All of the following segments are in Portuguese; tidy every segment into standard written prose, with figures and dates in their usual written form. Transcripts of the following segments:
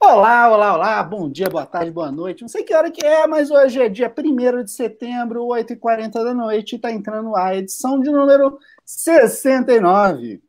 Olá, olá, olá, bom dia, boa tarde, boa noite. Não sei que hora que é, mas hoje é dia 1º de setembro, 8h40 da noite, e está entrando a edição de número 69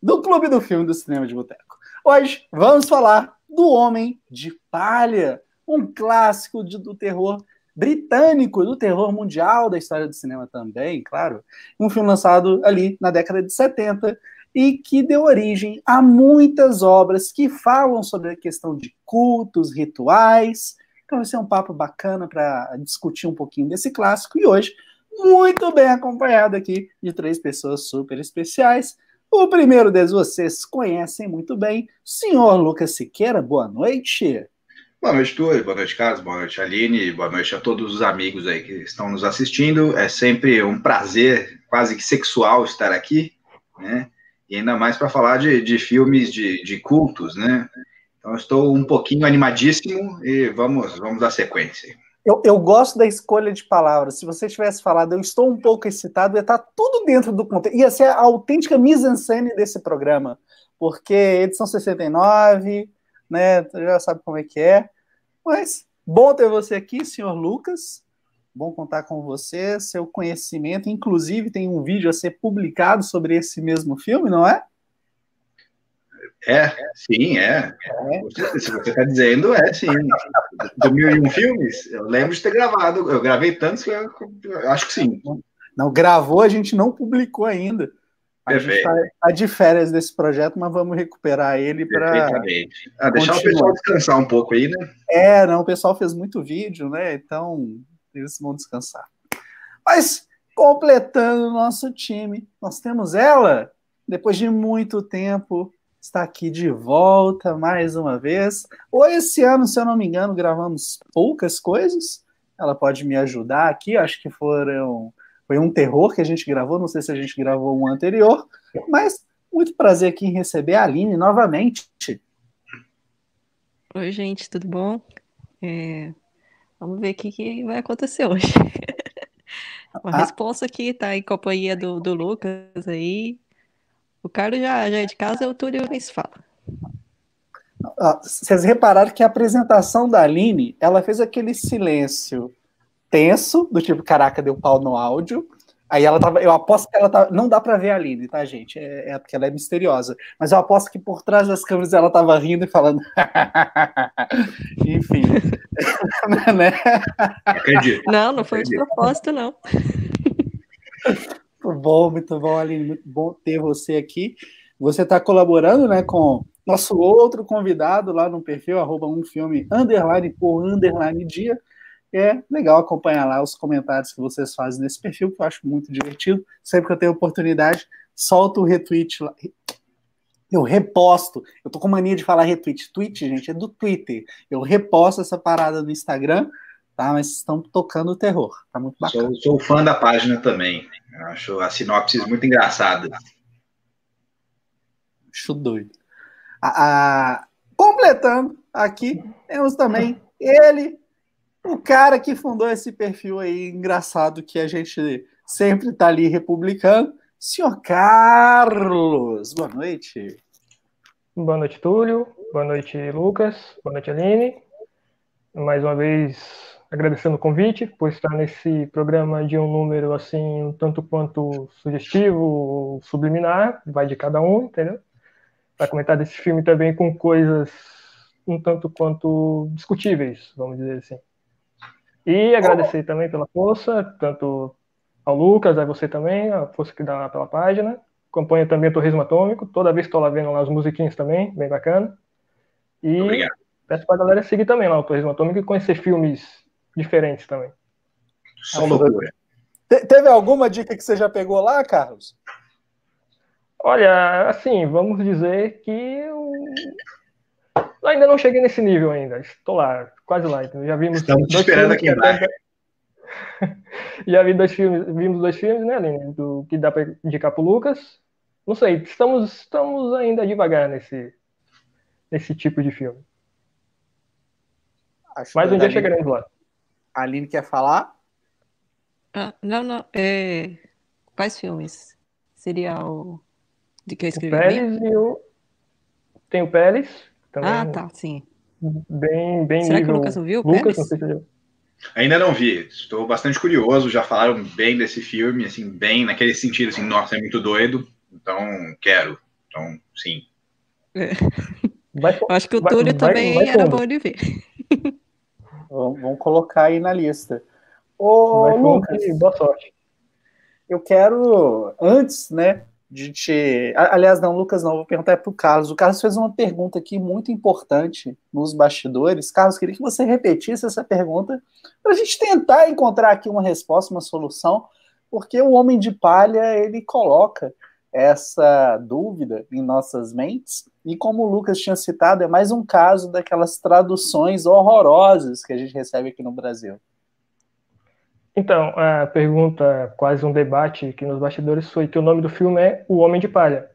do Clube do Filme do Cinema de Boteco. Hoje vamos falar do Homem de Palha, um clássico do terror britânico, do terror mundial da história do cinema também, claro. Um filme lançado ali na década de 70 e que deu origem a muitas obras que falam sobre a questão de cultos, rituais. Então vai ser um papo bacana para discutir um pouquinho desse clássico. E hoje, muito bem acompanhado aqui de 3 pessoas super especiais. O primeiro deles vocês conhecem muito bem, senhor Lucas Siqueira, boa noite. Boa noite, Túlio. Boa noite, Carlos. Boa noite, Aline. Boa noite a todos os amigos aí que estão nos assistindo. É sempre um prazer, quase que sexual, estar aqui, né? E ainda mais para falar de filmes de cultos, né? Então, eu estou um pouquinho animadíssimo e vamos dar sequência. Eu gosto da escolha de palavras. Se você tivesse falado, eu estou um pouco excitado, ia estar tudo dentro do contexto. Ia ser a autêntica mise-en-scène desse programa. Porque edição 69, né? Você já sabe como é que é. Mas bom ter você aqui, senhor Lucas. Bom contar com você, seu conhecimento. Inclusive, tem um vídeo a ser publicado sobre esse mesmo filme, não é? Sim, é. Se você está dizendo, sim. Do 1001 filmes, eu lembro de ter gravado. Eu gravei tantos que eu acho que sim. Não, gravou, a gente não publicou ainda. A gente está de férias desse projeto, mas vamos recuperar ele para. Perfeitamente. Deixar o pessoal descansar um pouco aí, né? Não, o pessoal fez muito vídeo, né? Então, eles vão descansar. Mas, completando o nosso time, nós temos ela, depois de muito tempo, está aqui de volta mais uma vez. Esse ano, se eu não me engano, gravamos poucas coisas. Ela pode me ajudar aqui, acho que foi um terror que a gente gravou, não sei se a gente gravou um anterior, mas muito prazer aqui em receber a Aline novamente. Oi, gente, tudo bom? Vamos ver o que vai acontecer hoje. Uma resposta aqui, tá em companhia do Lucas aí. O Carlos já é de casa, o Túlio nem se fala. Vocês repararam que a apresentação da Aline, ela fez aquele silêncio tenso, do tipo, caraca, deu pau no áudio. Aí ela tava, eu aposto que ela tava, não dá pra ver a Aline, tá, gente? Porque ela é misteriosa. Mas eu aposto que por trás das câmeras ela tava rindo e falando. Enfim. Né? Acredito. Não foi de propósito, não. Muito bom, Aline. Muito bom ter você aqui. Você está colaborando, né, com nosso outro convidado lá no perfil, @umfilme, _por_dia. É legal acompanhar lá os comentários que vocês fazem nesse perfil, que eu acho muito divertido. Sempre que eu tenho oportunidade, solto o retweet lá. Eu reposto. Eu tô com mania de falar retweet. Tweet, gente, é do Twitter. Eu reposto essa parada no Instagram, tá? Mas estão tocando o terror. Tá muito bacana. Sou fã da página também. Eu acho a sinopse muito engraçada. Acho doido. Completando aqui, temos também ele, o cara que fundou esse perfil aí engraçado que a gente sempre tá ali republicando, senhor Carlos. Boa noite. Boa noite, Túlio. Boa noite, Lucas. Boa noite, Aline. Mais uma vez, agradecendo o convite por estar nesse programa de um número assim, um tanto quanto sugestivo, subliminar, vai de cada um, entendeu? Para comentar desse filme também com coisas um tanto quanto discutíveis, vamos dizer assim. E agradecer também pela força, tanto ao Lucas, a você também, a força que dá pela página. Acompanho também o Torresmo Atômico, toda vez que estou lá vendo lá as musiquinhas também, bem bacana. E obrigado. Peço para a galera seguir também lá o Torresmo Atômico e conhecer filmes diferentes também. Só loucura. Teve alguma dica que você já pegou lá, Carlos? Olha, assim, vamos dizer que eu ainda não cheguei nesse nível ainda. Estou lá, quase lá. Então já vimos. Estamos te esperando aqui embaixo. Já vimos 2 filmes, né, Aline? Do que dá para indicar para o Lucas. Não sei, estamos ainda devagar nesse tipo de filme. Mas um dia chegaremos lá. A Aline quer falar? Não. Quais filmes? Seria o de que eu escrevi? O Pérez e o... Tem o Pérez também. Tá, sim. bem Será que o nível Lucas não viu, Lucas, Pérez? não sei se eu... Ainda não vi, estou bastante curioso, já falaram bem desse filme, assim, bem naquele sentido, assim, nossa, é muito doido, então quero. Então, sim. É. Vai, Eu acho que o vai, Túlio vai também era bom fundo. de ver. Vamos colocar aí na lista. Vai Ô, fundo Lucas, e boa sorte. eu quero, antes, né, de te... Aliás, não, Lucas, não, vou perguntar para o Carlos. O Carlos fez uma pergunta aqui muito importante nos bastidores. Carlos, queria que você repetisse essa pergunta para a gente tentar encontrar aqui uma resposta, uma solução, porque o Homem de Palha, ele coloca essa dúvida em nossas mentes, e como o Lucas tinha citado, é mais um caso daquelas traduções horrorosas que a gente recebe aqui no Brasil. Então, a pergunta, quase um debate aqui nos bastidores, foi que o nome do filme é O Homem de Palha.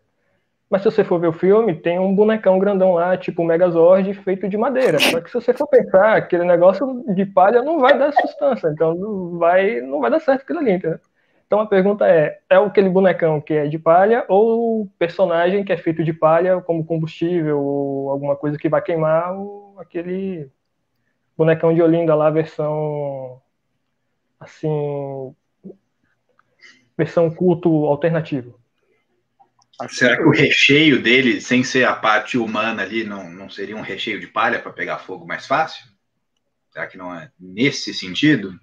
Mas se você for ver o filme, tem um bonecão grandão lá, tipo o Megazord, feito de madeira. Só que se você for pensar, aquele negócio de palha não vai dar sustância, então não vai dar certo aquilo ali, entendeu? Então a pergunta é aquele bonecão que é de palha ou o personagem que é feito de palha como combustível ou alguma coisa que vai queimar ou aquele bonecão de Olinda lá, assim, versão culto alternativo. Será que o recheio dele, sem ser a parte humana ali, não seria um recheio de palha para pegar fogo mais fácil? Será que não é nesse sentido?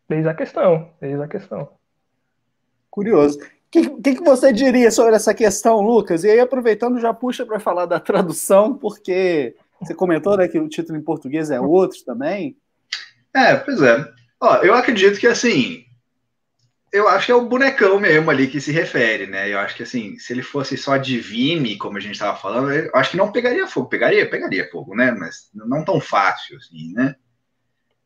Eis a questão, eis a questão. Curioso. O que você diria sobre essa questão, Lucas? E aí, aproveitando, já puxa para falar da tradução, porque você comentou, né, que o título em português é outro também. Pois é. Ó, eu acredito que, assim, eu acho que é o bonecão mesmo ali que se refere, né? Eu acho que, assim, se ele fosse só de Vime, como a gente estava falando, eu acho que não pegaria fogo. Pegaria fogo, né? Mas não tão fácil, assim, né?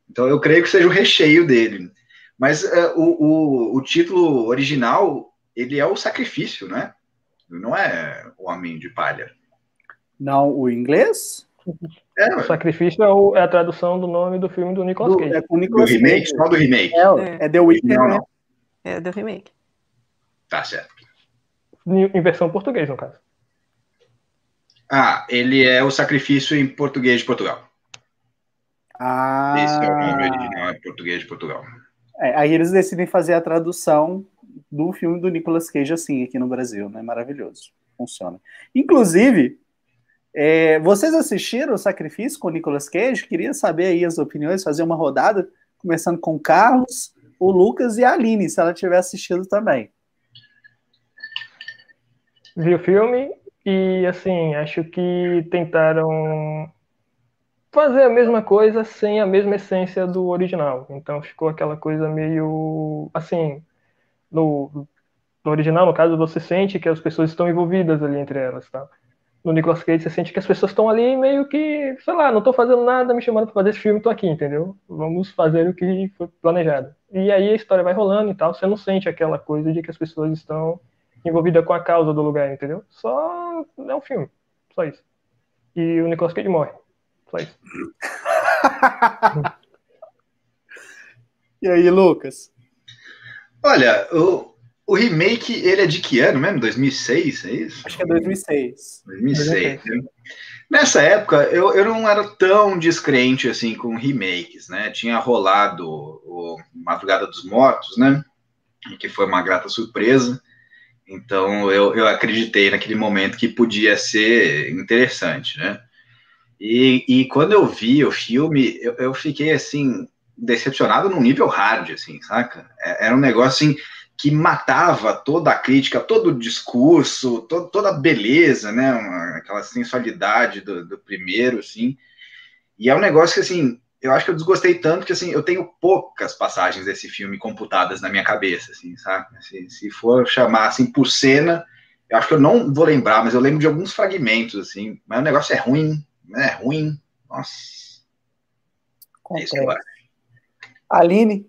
Então eu creio que seja o recheio dele. Mas o título original, ele é o sacrifício, né? Não é o Homem de Palha. Não, o inglês? O sacrifício é a tradução do nome do filme do Nicolas Cage. É com o Do Nicolas remake? Cage. Só do remake. É The Weeknd, né? Não. É do remake. Tá certo. Em versão português, no caso. Ele é o sacrifício em português de Portugal. Esse é o nome original em português de Portugal. Aí eles decidem fazer a tradução do filme do Nicolas Cage assim, aqui no Brasil, né? Maravilhoso. Funciona. Inclusive, vocês assistiram o Sacrifício com o Nicolas Cage? Queria saber aí as opiniões, fazer uma rodada, começando com o Carlos, o Lucas e a Aline, se ela tiver assistido também. Vi o filme e, assim, acho que tentaram fazer a mesma coisa sem a mesma essência do original. Então ficou aquela coisa meio, assim, no original, no caso, você sente que as pessoas estão envolvidas ali entre elas, tá? No Nicolas Cage, você sente que as pessoas estão ali meio que, sei lá, não estou fazendo nada, me chamando para fazer esse filme, estou aqui, entendeu? Vamos fazer o que foi planejado. E aí a história vai rolando e tal, você não sente aquela coisa de que as pessoas estão envolvidas com a causa do lugar, entendeu? Só é um filme, só isso. E o Nicolas Cage morre, só isso. E aí, Lucas? Olha, o remake, ele é de que ano mesmo? 2006, é isso? Acho que é 2006. 2006. Né? Nessa época, eu não era tão descrente assim com remakes, né? Tinha rolado o Madrugada dos Mortos, né? Que foi uma grata surpresa. Então, eu acreditei naquele momento que podia ser interessante, né? E quando eu vi o filme, eu fiquei, assim, decepcionado num nível hard, assim, saca? Era um negócio, assim, que matava toda a crítica, todo o discurso, toda a beleza, né? Aquela sensualidade do primeiro, assim. E é um negócio que, assim, eu acho que eu desgostei tanto que, assim, eu tenho poucas passagens desse filme computadas na minha cabeça, assim, sabe? Se for chamar, assim, por cena, eu acho que eu não vou lembrar, mas eu lembro de alguns fragmentos, assim. Mas o negócio é ruim, né? É ruim. Nossa. É isso que eu acho. Aline,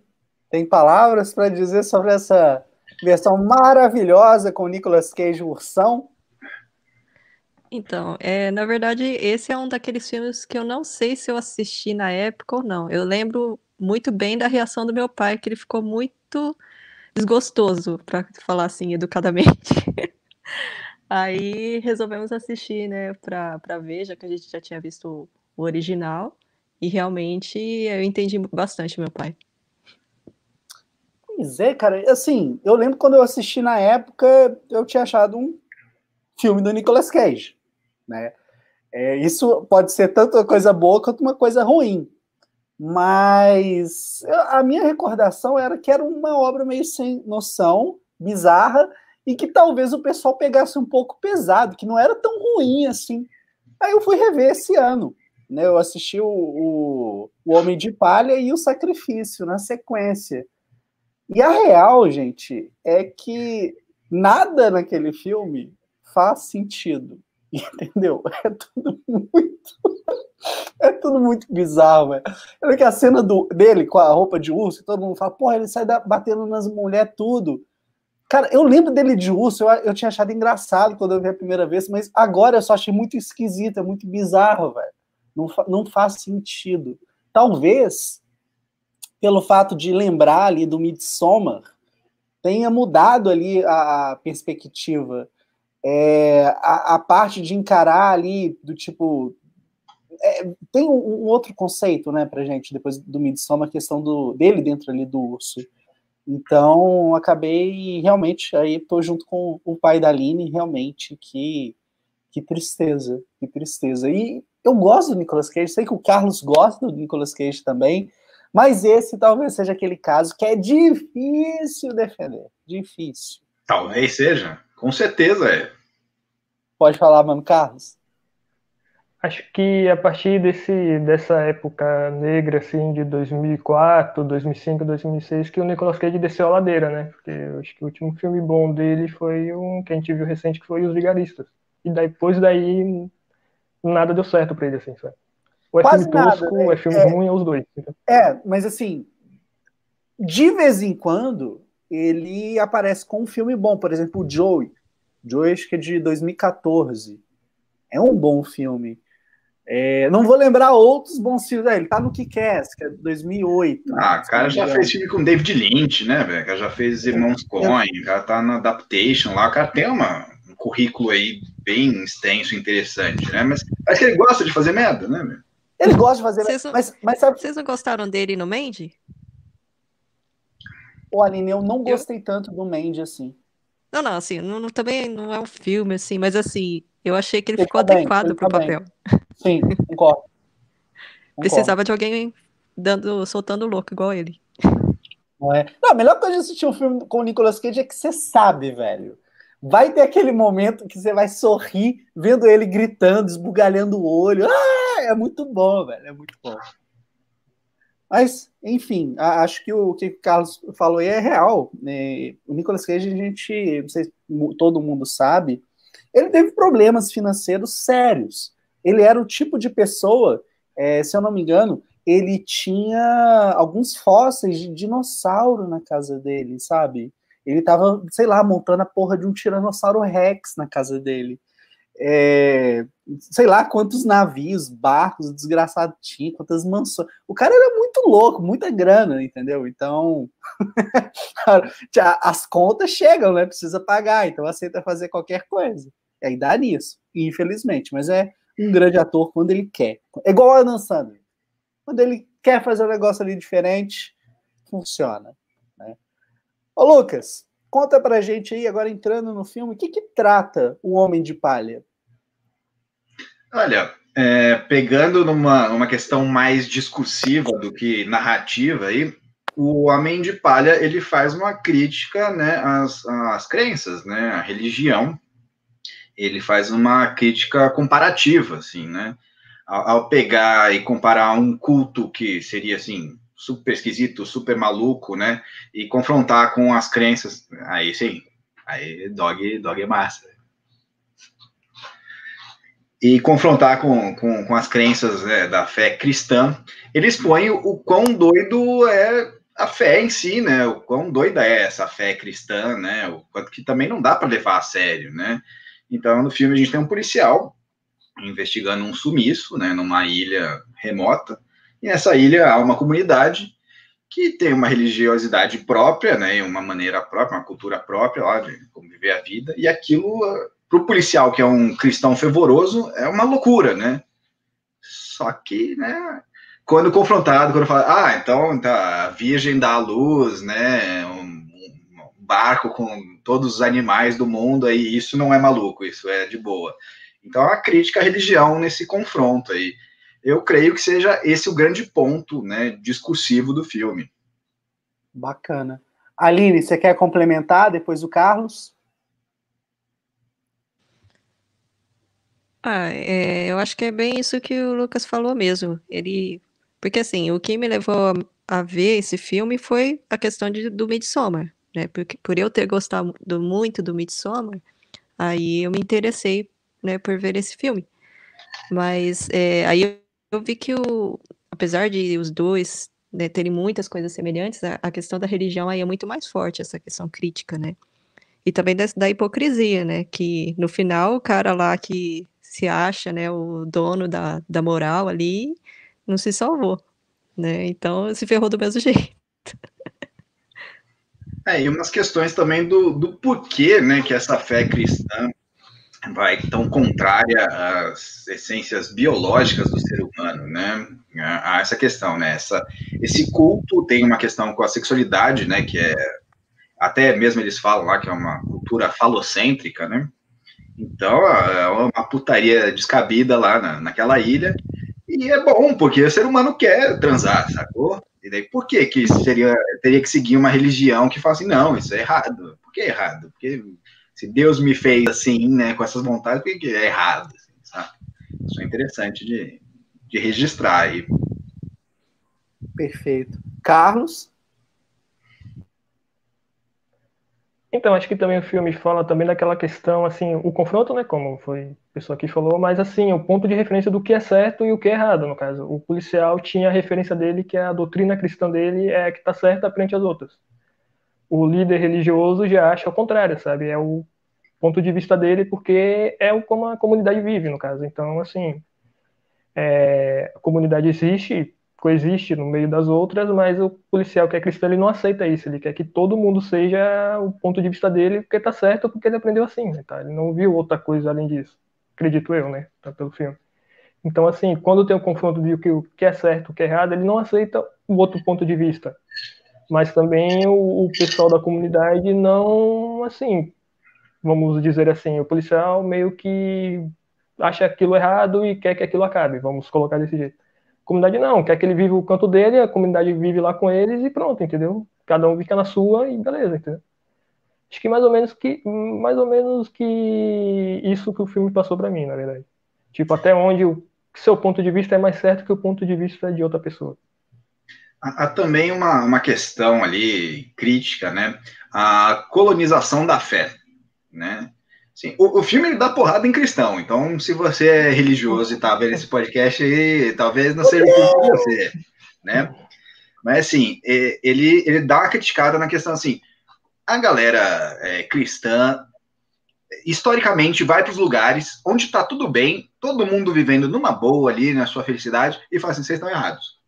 tem palavras para dizer sobre essa versão maravilhosa com o Nicolas Cage Ursão? Então, na verdade, esse é um daqueles filmes que eu não sei se eu assisti na época ou não. Eu lembro muito bem da reação do meu pai, que ele ficou muito desgostoso, para falar assim, educadamente. Aí resolvemos assistir, né, pra ver, já que a gente já tinha visto o original, e realmente eu entendi bastante meu pai. Pois é, cara, assim, eu lembro quando eu assisti na época, eu tinha achado um filme do Nicolas Cage, né? Isso pode ser tanto uma coisa boa quanto uma coisa ruim, mas a minha recordação era que era uma obra meio sem noção, bizarra, e que talvez o pessoal pegasse um pouco pesado, que não era tão ruim assim. Aí eu fui rever esse ano, né? Eu assisti o Homem de Palha e o Sacrifício na sequência. E a real, gente, é que nada naquele filme faz sentido, entendeu? É tudo muito bizarro, velho. Olha que a cena dele com a roupa de urso, todo mundo fala, porra, ele sai batendo nas mulheres tudo. Cara, eu lembro dele de urso, eu tinha achado engraçado quando eu vi a primeira vez, mas agora eu só achei muito esquisito, é muito bizarro, velho. Não faz sentido. Talvez, pelo fato de lembrar ali do Midsommar, tenha mudado ali a perspectiva. A parte de encarar ali, do tipo... tem um outro conceito, né, pra gente, depois do Midsommar, a questão dele dentro ali do urso. Então, acabei, realmente, aí tô junto com o pai da Aline, realmente, que tristeza, que tristeza. E eu gosto do Nicolas Cage, sei que o Carlos gosta do Nicolas Cage também, mas esse talvez seja aquele caso que é difícil defender, difícil. Talvez seja, com certeza é. Pode falar, mano, Carlos? Acho que a partir dessa época negra, assim, de 2004, 2005, 2006, que o Nicolas Cage desceu a ladeira, né? Porque eu acho que o último filme bom dele foi um que a gente viu recente, que foi Os Vigaristas. E depois daí, nada deu certo pra ele, assim, sabe? Ou é Quase filme nada, tosco, né? ou é filme ruim, ou os dois. Então. Mas assim, de vez em quando, ele aparece com um filme bom. Por exemplo, o Joey. Joey, acho que é de 2014. É um bom filme. Não vou lembrar outros bons filmes. Ele tá no Kick-Ass, que é de 2008. O cara já fez filme com David Lynch, né, velho? O cara já fez Irmãos Coen, o cara tá na Adaptation lá. O cara tem um currículo aí bem extenso, interessante, né? Mas acho que ele gosta de fazer merda, né, velho? Ele gosta de fazer merda, mas sabe... Vocês não gostaram dele no Mandy? Ô, Aline, eu não gostei tanto do Mandy, assim. Não, assim, também não é um filme, assim, mas assim, eu achei que ele ficou adequado pro papel. Sim, concordo. Precisava de alguém soltando louco igual ele. Não, a melhor coisa de assistir um filme com o Nicolas Cage é que você sabe, velho. Vai ter aquele momento que você vai sorrir vendo ele gritando, esbugalhando o olho. É muito bom, velho. É muito bom. Mas, enfim, acho que o que o Carlos falou aí é real. Né? O Nicolas Cage, não sei se todo mundo sabe, ele teve problemas financeiros sérios. Ele era o tipo de pessoa, se eu não me engano, ele tinha alguns fósseis de dinossauro na casa dele, sabe? Ele tava, sei lá, montando a porra de um Tiranossauro Rex na casa dele. Sei lá quantos navios, barcos, desgraçado tinha, quantas mansões. O cara era muito louco, muita grana, entendeu? Então, as contas chegam, né? Precisa pagar, então aceita fazer qualquer coisa. E aí dá nisso, infelizmente. Mas é um grande ator quando ele quer. É igual o Adam Sandler. Quando ele quer fazer um negócio ali diferente, funciona. Né? Ô, Lucas, conta pra gente aí, agora entrando no filme, o que trata o Homem de Palha? Olha, pegando numa questão mais discursiva do que narrativa, aí, o Homem de Palha ele faz uma crítica, né, às crenças, né, à religião. Ele faz uma crítica comparativa, assim, né? Ao pegar e comparar um culto que seria, assim, super esquisito, super maluco, né? E confrontar com as crenças, aí sim, aí dog é massa. E confrontar com as crenças, né, da fé cristã, ele expõe o quão doido é a fé em si, né? O quão doida é essa fé cristã, né? O quanto que também não dá para levar a sério, né? Então, no filme, a gente tem um policial investigando um sumiço, né, numa ilha remota, e nessa ilha há uma comunidade que tem uma religiosidade própria, né, uma maneira própria, uma cultura própria lá de como viver a vida, e aquilo, para o policial, que é um cristão fervoroso, é uma loucura, né? Só que, né, quando confrontado, quando fala, então tá, a Virgem dá à luz, né, um barco com todos os animais do mundo, aí isso não é maluco, isso é de boa. Então, a crítica à religião nesse confronto aí. Eu creio que seja esse o grande ponto, né, discursivo do filme. Bacana. Aline, você quer complementar depois do Carlos? Eu acho que é bem isso que o Lucas falou mesmo. Porque assim, o que me levou a ver esse filme foi a questão do Midsommar, né? Porque por eu ter gostado muito do Midsommar, aí eu me interessei, né, por ver esse filme. Mas aí eu vi que apesar de os dois, né, terem muitas coisas semelhantes, a questão da religião aí é muito mais forte, essa questão crítica, né? E também da hipocrisia, né? Que no final o cara lá que se acha, né, o dono da moral ali, não se salvou, né? Então se ferrou do mesmo jeito. E umas questões também do porquê, né, que essa fé cristã vai tão contrária às essências biológicas do ser humano, né? A essa questão, né? Esse culto tem uma questão com a sexualidade, né? Que é até mesmo eles falam lá que é uma cultura falocêntrica, né? Então é uma putaria descabida lá naquela ilha. E é bom, porque o ser humano quer transar, sacou? E daí, por que teria que seguir uma religião que fala assim, não, isso é errado. Por que é errado? Porque se Deus me fez assim, né, com essas vontades, por que é errado? Assim, sabe? Isso é interessante de registrar aí. Perfeito. Carlos? Então, acho que também o filme fala também daquela questão, assim, o confronto, né, como foi a pessoa que falou, mas, assim, o ponto de referência do que é certo e o que é errado, no caso. O policial tinha a referência dele, que a doutrina cristã dele é a que está certa frente às outras. O líder religioso já acha o contrário, sabe? É o ponto de vista dele, porque é como a comunidade vive, no caso. Então, assim, a comunidade existe, coexiste no meio das outras, mas o policial que é cristão, ele não aceita isso, ele quer que todo mundo seja o ponto de vista dele, porque tá certo, porque ele aprendeu assim, né, tá? Ele não viu outra coisa além disso, acredito eu, né, tá, pelo filme. Então, assim, quando tem o confronto de o que é certo, o que é errado, ele não aceita o outro ponto de vista, mas também o pessoal da comunidade não, assim, vamos dizer assim, o policial meio que acha aquilo errado e quer que aquilo acabe, vamos colocar desse jeito. A comunidade não, quer que ele viva o canto dele, a comunidade vive lá com eles e pronto, entendeu? Cada um fica na sua e beleza, entendeu? Acho que mais ou menos que isso que o filme passou para mim, na verdade. Tipo, até onde o seu ponto de vista é mais certo que o ponto de vista de outra pessoa. Há também uma questão ali crítica, né? A colonização da fé, né? Sim, o filme ele dá porrada em cristão, então se você é religioso e tá vendo esse podcast aí, talvez não seja o filme para você, né? Mas assim, ele dá uma criticada na questão assim, a galera cristã historicamente vai para os lugares onde está tudo bem, todo mundo vivendo numa boa ali, na sua felicidade, e fala assim, vocês estão errados.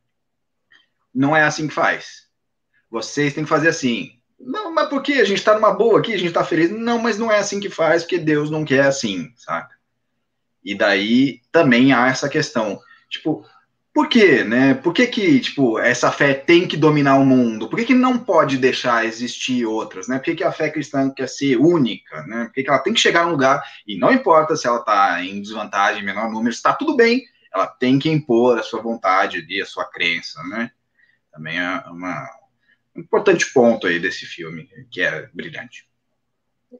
Não é assim que faz. Vocês têm que fazer assim. Não, mas por que? A gente está numa boa aqui, a gente está feliz. Não, mas não é assim que faz, porque Deus não quer assim, saca? E daí também há essa questão, tipo, por quê, né? Por que que, tipo, essa fé tem que dominar o mundo? Por que que não pode deixar existir outras, né? Por que que a fé cristã quer ser única, né? Por que que ela tem que chegar num lugar, e não importa se ela está em desvantagem, menor número, está tudo bem, ela tem que impor a sua vontade ali, a sua crença, né? Também é um importante ponto aí desse filme, que é brilhante.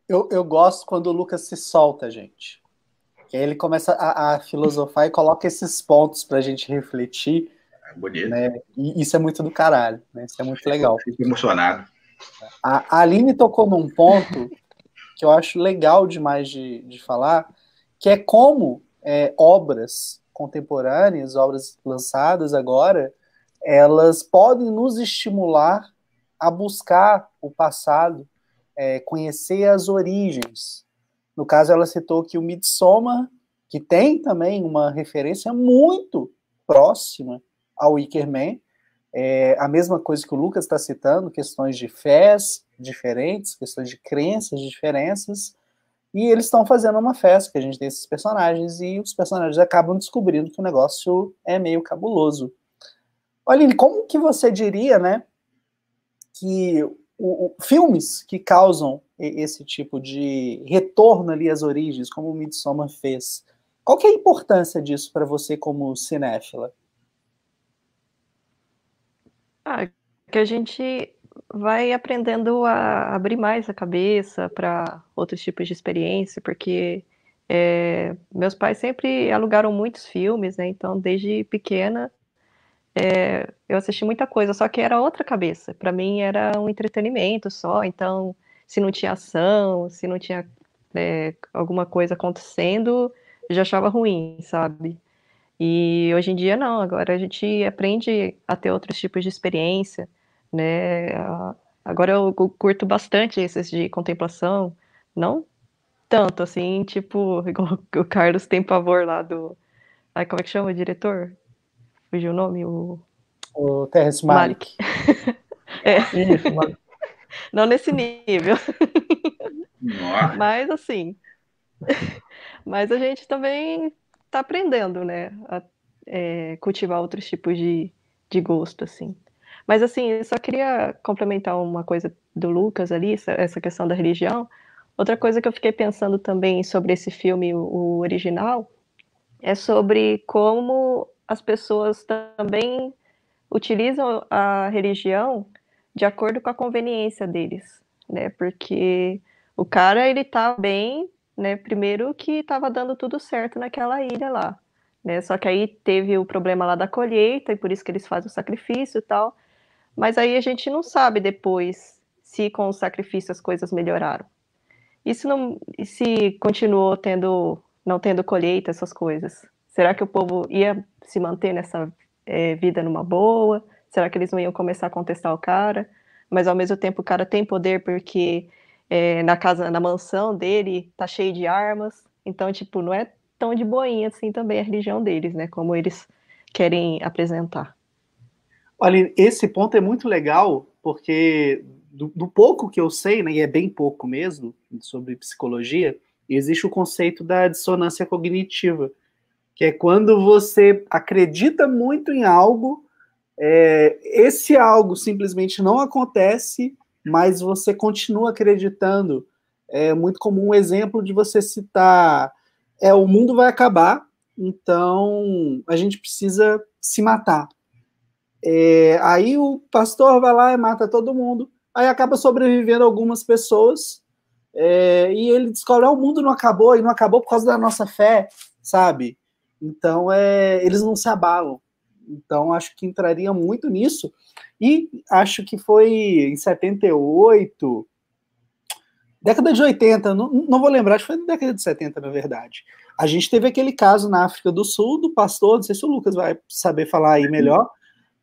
Eu gosto quando o Lucas se solta, gente. Que aí ele começa a filosofar e coloca esses pontos pra gente refletir, É bonito. né? E isso é muito do caralho, né? Isso é muito legal. Fico emocionado. A Aline tocou num ponto que eu acho legal demais de falar, que é como obras contemporâneas, obras lançadas agora, elas podem nos estimular a buscar o passado, conhecer as origens. No caso, ela citou que o Midsommar, que tem também uma referência muito próxima ao Wicker Man, a mesma coisa que o Lucas está citando, questões de fés diferentes, questões de crenças, diferenças, e eles estão fazendo uma festa, que a gente tem esses personagens, e os personagens acabam descobrindo que o negócio é meio cabuloso. Olha, como que você diria, né, que filmes que causam esse tipo de retorno ali às origens, como o Midsommar fez, qual que é a importância disso para você como cinéfila? Que a gente vai aprendendo a abrir mais a cabeça para outros tipos de experiência, porque meus pais sempre alugaram muitos filmes, né? Então, desde pequena, eu assisti muita coisa, só que era outra cabeça. Para mim, era um entretenimento só. Então, se não tinha ação, se não tinha alguma coisa acontecendo, eu já achava ruim, sabe? E hoje em dia não, agora a gente aprende a ter outros tipos de experiência, né? Agora eu curto bastante esses de contemplação, não tanto assim, tipo, igual o Carlos tem pavor lá do. Ai, como é que chama o diretor? Fugiu o nome? O Terrence Malick. Isso, Malick. Não nesse nível. Nossa. Mas assim. Mas a gente também tá aprendendo, né? A cultivar outros tipos de gosto, assim. Mas assim, eu só queria complementar uma coisa do Lucas ali, essa questão da religião. Outra coisa que eu fiquei pensando também sobre esse filme, o original, é sobre como as pessoas também utilizam a religião de acordo com a conveniência deles, né? Porque o cara, ele tá bem, né? Primeiro que estava dando tudo certo naquela ilha lá, né? Só que aí teve o problema lá da colheita e por isso que eles fazem o sacrifício e tal. Mas aí a gente não sabe depois se com o sacrifício as coisas melhoraram. E se continuou não tendo colheita, essas coisas? Será que o povo ia se manter nessa vida numa boa? Será que eles não iam começar a contestar o cara? Mas ao mesmo tempo o cara tem poder porque na mansão dele tá cheio de armas. Então, tipo, não é tão de boinha assim também a religião deles, né? Como eles querem apresentar. Olha, esse ponto é muito legal, porque do pouco que eu sei, né, e é bem pouco mesmo, sobre psicologia, existe o conceito da dissonância cognitiva, que é quando você acredita muito em algo, esse algo simplesmente não acontece, mas você continua acreditando. É muito comum um exemplo de você citar, o mundo vai acabar, então a gente precisa se matar. Aí o pastor vai lá e mata todo mundo, aí acaba sobrevivendo algumas pessoas, e ele descobre que o mundo não acabou, e não acabou por causa da nossa fé, sabe? Então, eles não se abalam. Então, acho que entraria muito nisso. E acho que foi em 78, década de 80, não vou lembrar, acho que foi na década de 70, na verdade. A gente teve aquele caso na África do Sul do pastor, não sei se o Lucas vai saber falar aí melhor,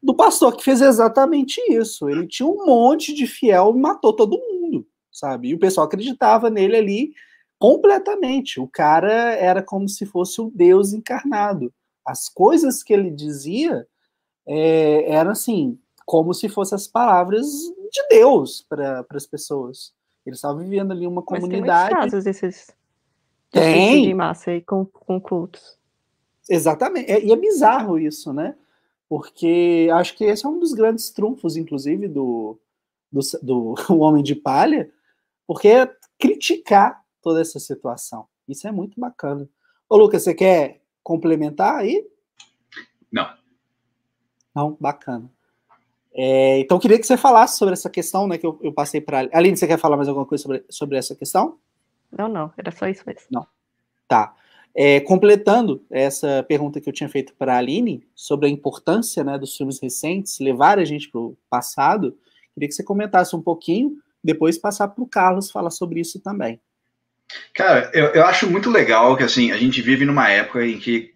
do pastor que fez exatamente isso. Ele tinha um monte de fiel e matou todo mundo, sabe? E o pessoal acreditava nele ali completamente. O cara era como se fosse o Deus encarnado. As coisas que ele dizia eram assim, como se fossem as palavras de Deus para as pessoas. Ele estava vivendo ali uma comunidade. Mas tem muitos casos desses de Tem. suicídio em massa aí com cultos. Exatamente. E é bizarro isso, né? Porque acho que esse é um dos grandes trunfos, inclusive, do O Homem de Palha, porque é criticar toda essa situação. Isso é muito bacana. Ô, Lucas, você quer complementar aí? Não. Não? Bacana. Então, eu queria que você falasse sobre essa questão, né, que eu passei para a Aline. Você quer falar mais alguma coisa sobre essa questão? Não, era só isso mesmo. Não. Tá. Completando essa pergunta que eu tinha feito para a Aline sobre a importância, né, dos filmes recentes, levar a gente para o passado, queria que você comentasse um pouquinho, depois passar para o Carlos falar sobre isso também. Cara, eu acho muito legal que assim, a gente vive numa época em que,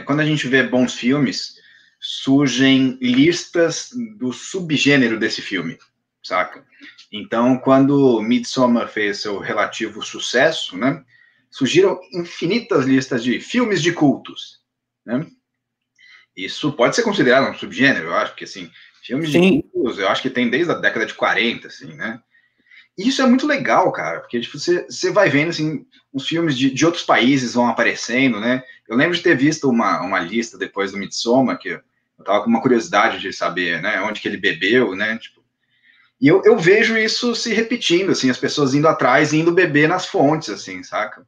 quando a gente vê bons filmes, surgem listas do subgênero desse filme, saca? Então, quando Midsommar fez seu relativo sucesso, né, surgiram infinitas listas de filmes de cultos, né? Isso pode ser considerado um subgênero, eu acho que, assim, filmes de cultos, eu acho que tem desde a década de 40, assim, né? E isso é muito legal, cara, porque tipo, você vai vendo assim, os filmes de outros países vão aparecendo, né? Eu lembro de ter visto uma lista depois do Midsommar, que eu tava com uma curiosidade de saber, né, onde que ele bebeu, né? Tipo, e eu vejo isso se repetindo, assim, as pessoas indo atrás e indo beber nas fontes, assim, saca?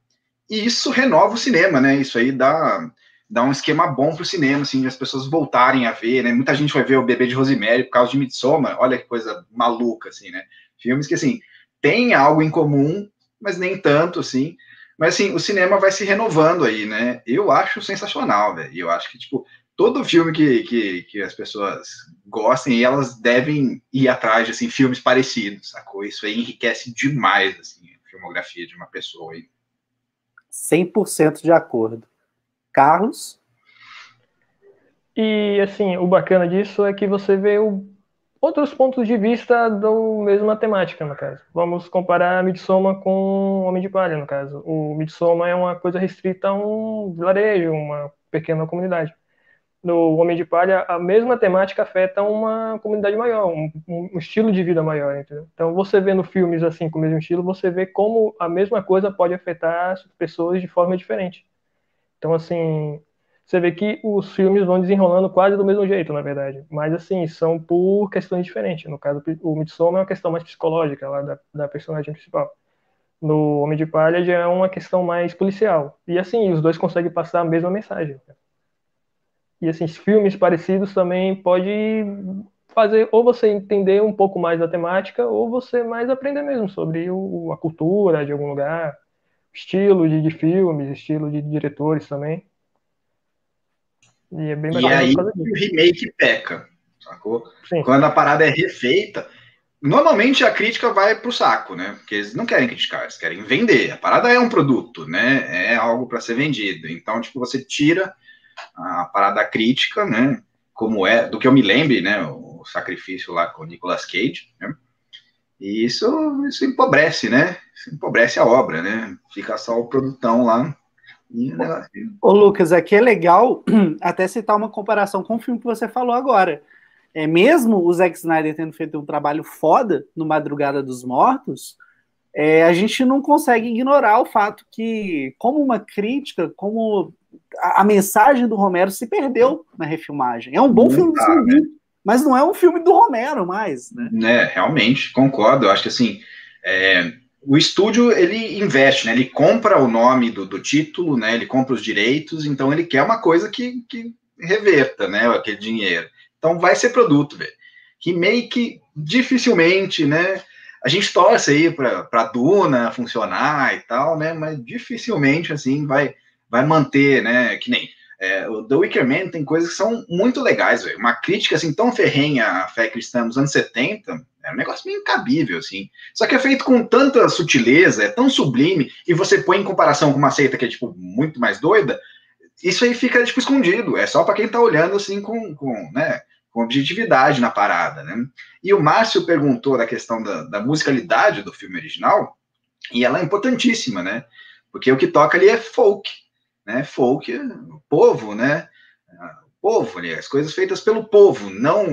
E isso renova o cinema, né? Isso aí dá um esquema bom pro cinema, assim, de as pessoas voltarem a ver, né? Muita gente vai ver o Bebê de Rosemary por causa de Midsommar, olha que coisa maluca, assim, né? Filmes que, assim, tem algo em comum, mas nem tanto, assim. Mas, assim, o cinema vai se renovando aí, né? Eu acho sensacional, velho. Eu acho que, tipo, todo filme que as pessoas gostem, elas devem ir atrás de, assim, filmes parecidos, sacou? Isso aí enriquece demais, assim, a filmografia de uma pessoa aí. 100% de acordo. Carlos? E, assim, o bacana disso é que você vê outros pontos de vista da mesma temática, no caso. Vamos comparar Midsommar com Homem de Palha, no caso. O Midsommar é uma coisa restrita a um vilarejo, uma pequena comunidade. No Homem de Palha, a mesma temática afeta uma comunidade maior, um estilo de vida maior, entendeu? Então, você vendo filmes assim, com o mesmo estilo, você vê como a mesma coisa pode afetar as pessoas de forma diferente. Então, assim, você vê que os filmes vão desenrolando quase do mesmo jeito, na verdade. Mas, assim, são por questões diferentes. No caso, o Midsommar é uma questão mais psicológica, lá da personagem principal. No Homem de Palha já é uma questão mais policial. E, assim, os dois conseguem passar a mesma mensagem. E, assim, filmes parecidos também pode fazer ou você entender um pouco mais da temática ou você mais aprender mesmo sobre a cultura de algum lugar, estilo de filmes, estilo de diretores também. E é bem E é bacana aí por causa que o disso. remake peca, sacou? Sim, Quando a parada é refeita, normalmente a crítica vai pro saco, né? Porque eles não querem criticar, eles querem vender. A parada é um produto, né? É algo para ser vendido. Então, tipo, você tira a parada crítica, né? Como é, do que eu me lembre, né? O sacrifício lá com o Nicolas Cage, né? E isso empobrece, né? Isso empobrece a obra, né? Fica só o produtão lá. E o negócio... Ô, Lucas, aqui é legal até citar uma comparação com o filme que você falou agora. Mesmo o Zack Snyder tendo feito um trabalho foda no Madrugada dos Mortos, a gente não consegue ignorar o fato que, como uma crítica, como a mensagem do Romero se perdeu na refilmagem. É um bom filme de zumbi, mas não é um filme do Romero mais, né? Realmente, concordo. Eu acho que assim, o estúdio ele investe, né? Ele compra o nome do título, né? Ele compra os direitos, então ele quer uma coisa que reverta, né? Aquele dinheiro. Então vai ser produto, velho. Remake dificilmente, né? A gente torce aí para Duna funcionar e tal, né? Mas dificilmente assim vai manter, né? Que nem o The Wicker Man tem coisas que são muito legais, velho. Uma crítica assim tão ferrenha à fé cristã nos anos 70 é um negócio meio incabível, assim. Só que é feito com tanta sutileza, é tão sublime, e você põe em comparação com uma seita que é, tipo, muito mais doida, isso aí fica, tipo, escondido. É só para quem tá olhando, assim, com objetividade na parada, né? E o Márcio perguntou da questão da musicalidade do filme original, e ela é importantíssima, né? Porque o que toca ali é folk, né? Folk, o povo, né? O povo ali, as coisas feitas pelo povo, não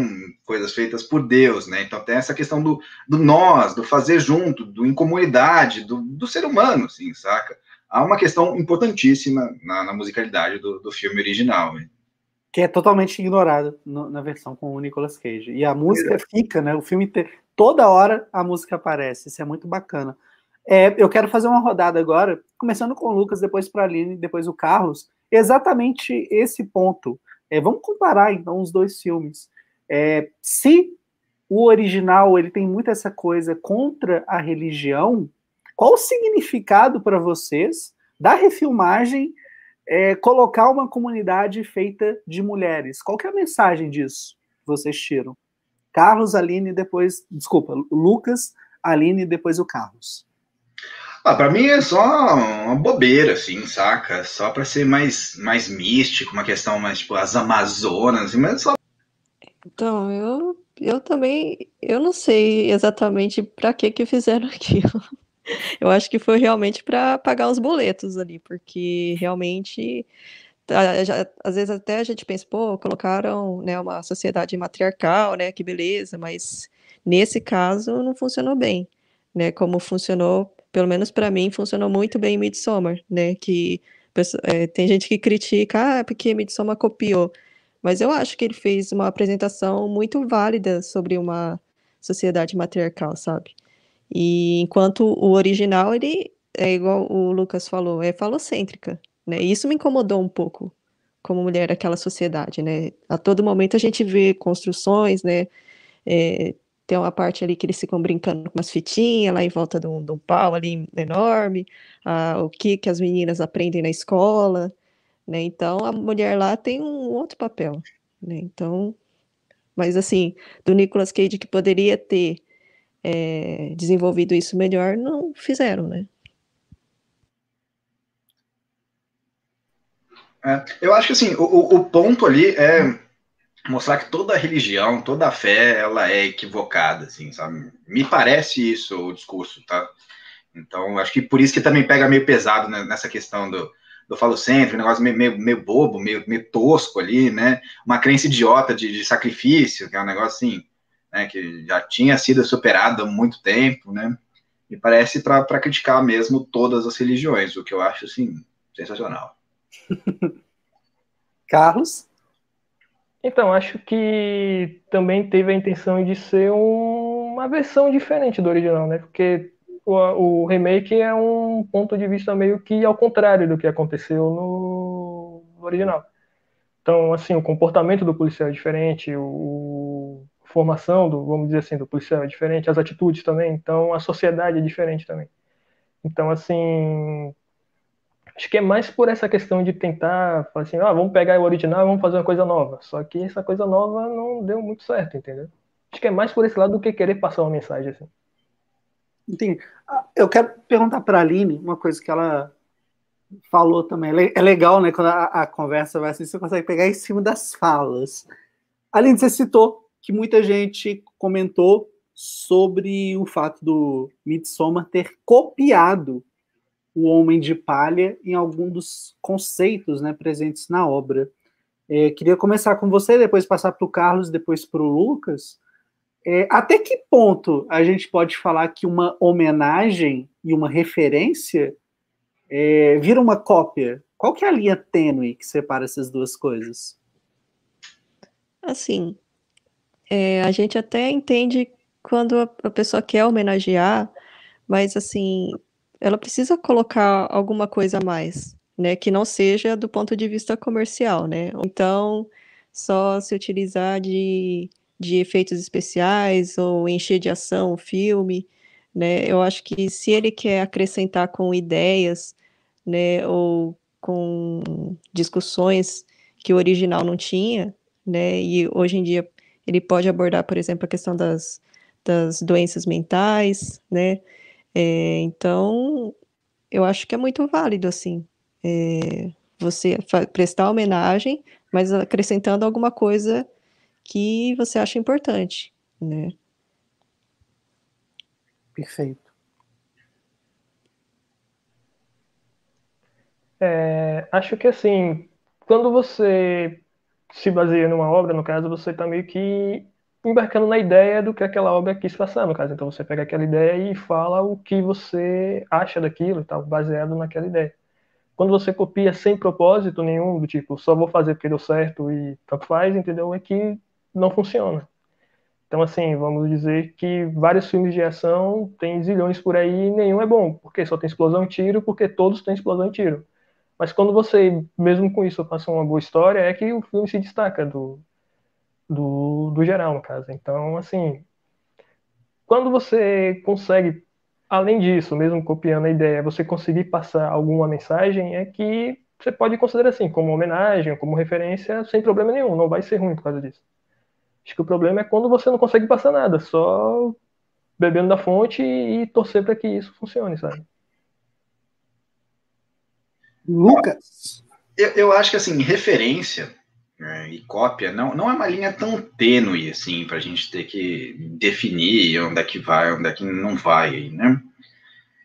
coisas feitas por Deus, né? Então tem essa questão do nós, do fazer junto, do em comunidade, do ser humano, assim, saca? Há uma questão importantíssima na musicalidade do filme original, hein? Que é totalmente ignorado na versão com o Nicolas Cage. E a música fica, né? O filme toda hora a música aparece. Isso é muito bacana. Eu quero fazer uma rodada agora, começando com o Lucas, depois para a Aline, depois o Carlos. Exatamente esse ponto. Vamos comparar, então, os dois filmes. Se o original ele tem muito essa coisa contra a religião, qual o significado para vocês da refilmagem colocar uma comunidade feita de mulheres? Qual que é a mensagem disso que vocês tiram? Carlos, Aline, depois... Desculpa, Lucas, Aline, depois o Carlos. Para mim é só uma bobeira, assim, saca? Só para ser mais místico, uma questão mais, tipo, as Amazonas, mas só... Então, eu também, eu não sei exatamente para que fizeram aquilo. Eu acho que foi realmente para pagar os boletos ali, porque realmente, às vezes até a gente pensa, pô, colocaram, né, uma sociedade matriarcal, né, que beleza, mas nesse caso não funcionou bem. né, como funcionou, pelo menos para mim, funcionou muito bem em Midsommar, né, que tem gente que critica, porque Midsommar copiou, mas eu acho que ele fez uma apresentação muito válida sobre uma sociedade matriarcal, sabe? E enquanto o original, ele é igual o Lucas falou, é falocêntrica, né? E isso me incomodou um pouco, como mulher daquela sociedade, né? A todo momento a gente vê construções, né? Tem uma parte ali que eles ficam brincando com umas fitinhas lá em volta de um pau ali enorme, o que as meninas aprendem na escola, né? Então a mulher lá tem um outro papel, né? Então, mas assim, do Nicolas Cage que poderia ter desenvolvido isso melhor, não fizeram, né? Eu acho que assim, o ponto ali é mostrar que toda religião, toda fé, ela é equivocada, assim, sabe? Me parece isso o discurso, tá? Então, acho que por isso que também pega meio pesado, né, nessa questão do falocêntrico, um negócio meio bobo, meio tosco ali, né? Uma crença idiota de sacrifício, que é um negócio assim, né, que já tinha sido superado há muito tempo, né? E parece para criticar mesmo todas as religiões, o que eu acho, assim, sensacional. Carlos? Então, acho que também teve a intenção de ser uma versão diferente do original, né? Porque o remake é um ponto de vista meio que ao contrário do que aconteceu no original. Então, assim, o comportamento do policial é diferente, a formação vamos dizer assim, do policial é diferente, as atitudes também, então a sociedade é diferente também. Então, assim, acho que é mais por essa questão de tentar, falar assim, vamos pegar o original e vamos fazer uma coisa nova. Só que essa coisa nova não deu muito certo, entendeu? Acho que é mais por esse lado do que querer passar uma mensagem assim. Entendi. Eu quero perguntar para a Aline uma coisa que ela falou também. É legal, né? Quando a conversa vai assim, você consegue pegar em cima das falas. Aline, você citou que muita gente comentou sobre o fato do Midsommar ter copiado o Homem de Palha em algum dos conceitos, né, presentes na obra. Queria começar com você, depois passar para o Carlos, depois para o Lucas. Até que ponto a gente pode falar que uma homenagem e uma referência vira uma cópia? Qual que é a linha tênue que separa essas duas coisas? Assim, a gente até entende quando a pessoa quer homenagear, mas assim, ela precisa colocar alguma coisa a mais, né? Que não seja do ponto de vista comercial, né? Então, só se utilizar de efeitos especiais ou encher de ação o filme, né? Eu acho que se ele quer acrescentar com ideias, né? Ou com discussões que o original não tinha, né? E hoje em dia ele pode abordar, por exemplo, a questão das doenças mentais, né? Então, eu acho que é muito válido, assim, você prestar homenagem, mas acrescentando alguma coisa que você acha importante, né? Perfeito. Acho que assim, quando você se baseia numa obra, no caso, você está meio que embarcando na ideia do que aquela obra quis passar, no caso. Então você pega aquela ideia e fala o que você acha daquilo, tá, baseado naquela ideia. Quando você copia sem propósito nenhum, do tipo, só vou fazer porque deu certo e tanto faz, entendeu? É que não funciona. Então, assim, vamos dizer que vários filmes de ação tem zilhões por aí e nenhum é bom, porque só tem explosão e tiro, porque todos têm explosão e tiro. Mas quando você, mesmo com isso, passa uma boa história, é que o filme se destaca do geral, no caso. Então, assim, quando você consegue, além disso, mesmo copiando a ideia, você conseguir passar alguma mensagem, é que você pode considerar assim, como homenagem, como referência, sem problema nenhum, não vai ser ruim por causa disso. Acho que o problema é quando você não consegue passar nada, só bebendo da fonte e torcer para que isso funcione, sabe? Lucas? Eu acho que, assim, referência, né, e cópia não é uma linha tão tênue, assim, para a gente ter que definir onde é que vai, onde é que não vai, né?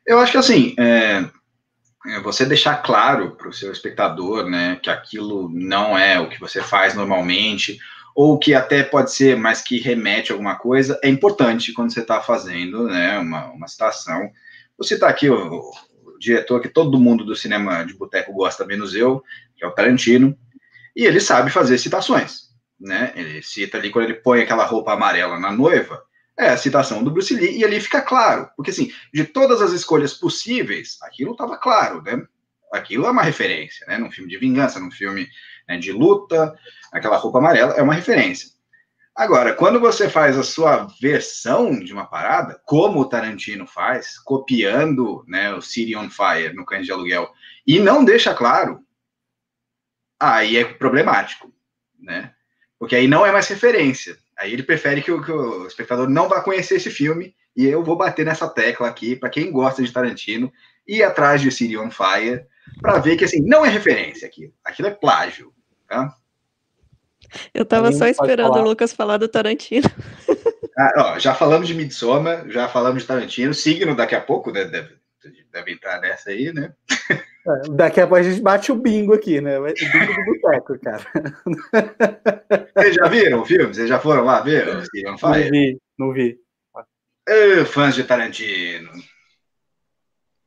Eu acho que, assim, você deixar claro para o seu espectador, né, que aquilo não é o que você faz normalmente, ou que até pode ser, mas que remete a alguma coisa, é importante quando você está fazendo, né, uma citação. Vou citar aqui o diretor que todo mundo do cinema de boteco gosta, menos eu, que é o Tarantino, e ele sabe fazer citações, né? Ele cita ali, quando ele põe aquela roupa amarela na noiva, é a citação do Bruce Lee, e ali fica claro, porque assim, de todas as escolhas possíveis, aquilo estava claro, né? Aquilo é uma referência, né? Num filme de vingança, num filme, né, de luta, aquela roupa amarela é uma referência. Agora, quando você faz a sua versão de uma parada, como o Tarantino faz, copiando, né, o City on Fire no Cães de Aluguel, e não deixa claro, aí é problemático, né? Porque aí não é mais referência. Aí ele prefere que o espectador não vá conhecer esse filme, e eu vou bater nessa tecla aqui, para quem gosta de Tarantino, ir atrás de City on Fire, para ver que, assim, não é referência aquilo. Aquilo é plágio, tá? Eu tava só esperando o Lucas falar do Tarantino. Já falamos de Midsommar, já falamos de Tarantino, Signo daqui a pouco, né, deve entrar nessa aí, né? Daqui a pouco a gente bate o bingo aqui, né? O bingo do boteco, cara. Vocês já viram o filme? Vocês já foram lá ver o City on Fire? Não vi. Fãs de Tarantino.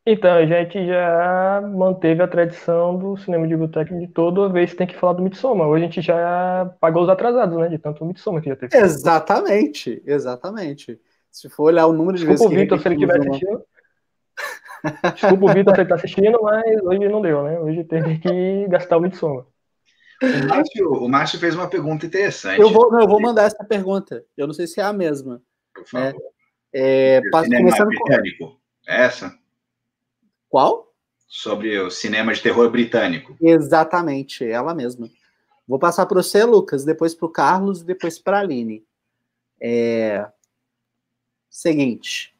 Então, a gente já manteve a tradição do cinema de boteco de toda vez tem que falar do Midsommar. Hoje a gente já pagou os atrasados, né? De tanto Midsommar que já teve. Exatamente. Se for olhar o número de vezes que... Desculpa o Vitor se ele estiver assistindo. Desculpa o Vitor se ele está assistindo, mas hoje não deu, né? Hoje teve que gastar o Midsommar. O Márcio fez uma pergunta interessante. Eu vou mandar essa pergunta. Eu não sei se é a mesma. Por favor. Começando britânico. Essa? Qual? Sobre o cinema de terror britânico. Exatamente, ela mesma. Vou passar para você, Lucas, depois para o Carlos e depois para a Aline. Seguinte.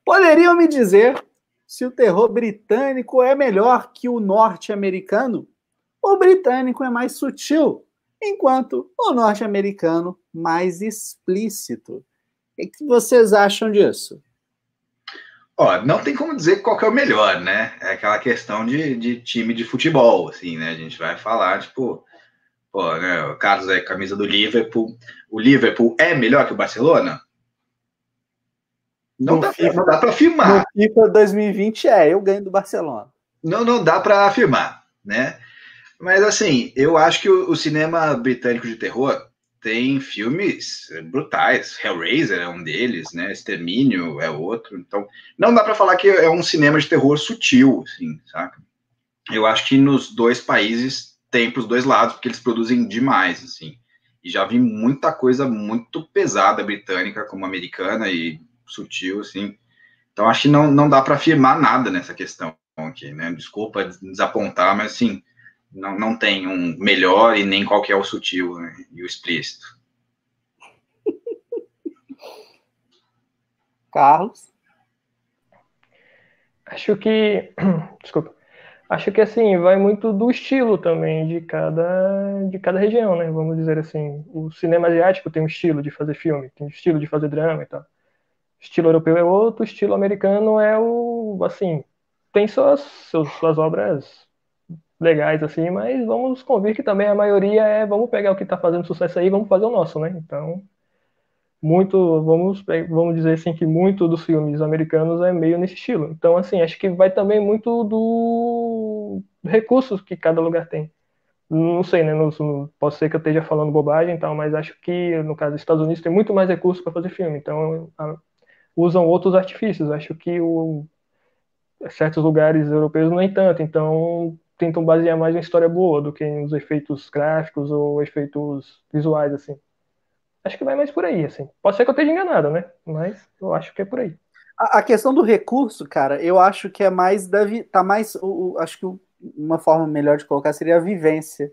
Poderiam me dizer se o terror britânico é melhor que o norte-americano? O britânico é mais sutil, enquanto o norte-americano mais explícito. O que vocês acham disso? Não tem como dizer qual que é o melhor, né? É aquela questão de time de futebol, assim, né? A gente vai falar, tipo, né, o Carlos é camisa do Liverpool. O Liverpool é melhor que o Barcelona? Não dá para afirmar. No FIFA 2020 eu ganho do Barcelona. Não dá para afirmar, né? Mas, assim, eu acho que o cinema britânico de terror tem filmes brutais. Hellraiser é um deles, né? Extermínio é outro. Então, não dá para falar que é um cinema de terror sutil, assim, saca? Eu acho que nos dois países tem para os dois lados, porque eles produzem demais, assim. E já vi muita coisa muito pesada britânica, como americana, e sutil, assim. Então, acho que não dá para afirmar nada nessa questão aqui, né? Desculpa desapontar, mas, assim, não tem um melhor e nem qual que é o sutil, né, e o explícito. Carlos? Acho que assim, vai muito do estilo também de cada região, né? Vamos dizer assim, o cinema asiático tem um estilo de fazer filme, tem um estilo de fazer drama e tal. O estilo europeu é outro, o estilo americano é assim, tem suas obras legais, assim, mas vamos convir que também a maioria vamos pegar o que está fazendo sucesso aí e vamos fazer o nosso, né? Então, vamos dizer assim, que muito dos filmes americanos é meio nesse estilo. Então, assim, acho que vai também muito do recursos que cada lugar tem. Não sei, né? Pode ser que eu esteja falando bobagem e tal, mas acho que, no caso dos Estados Unidos, tem muito mais recursos para fazer filme. Então, usam outros artifícios. Acho que certos lugares europeus nem tanto. Então, tentam basear mais em história boa do que nos efeitos gráficos ou efeitos visuais, assim. Acho que vai mais por aí, assim. Pode ser que eu esteja enganado, né? Mas eu acho que é por aí. A questão do recurso, cara, eu acho que é mais acho que uma forma melhor de colocar seria a vivência.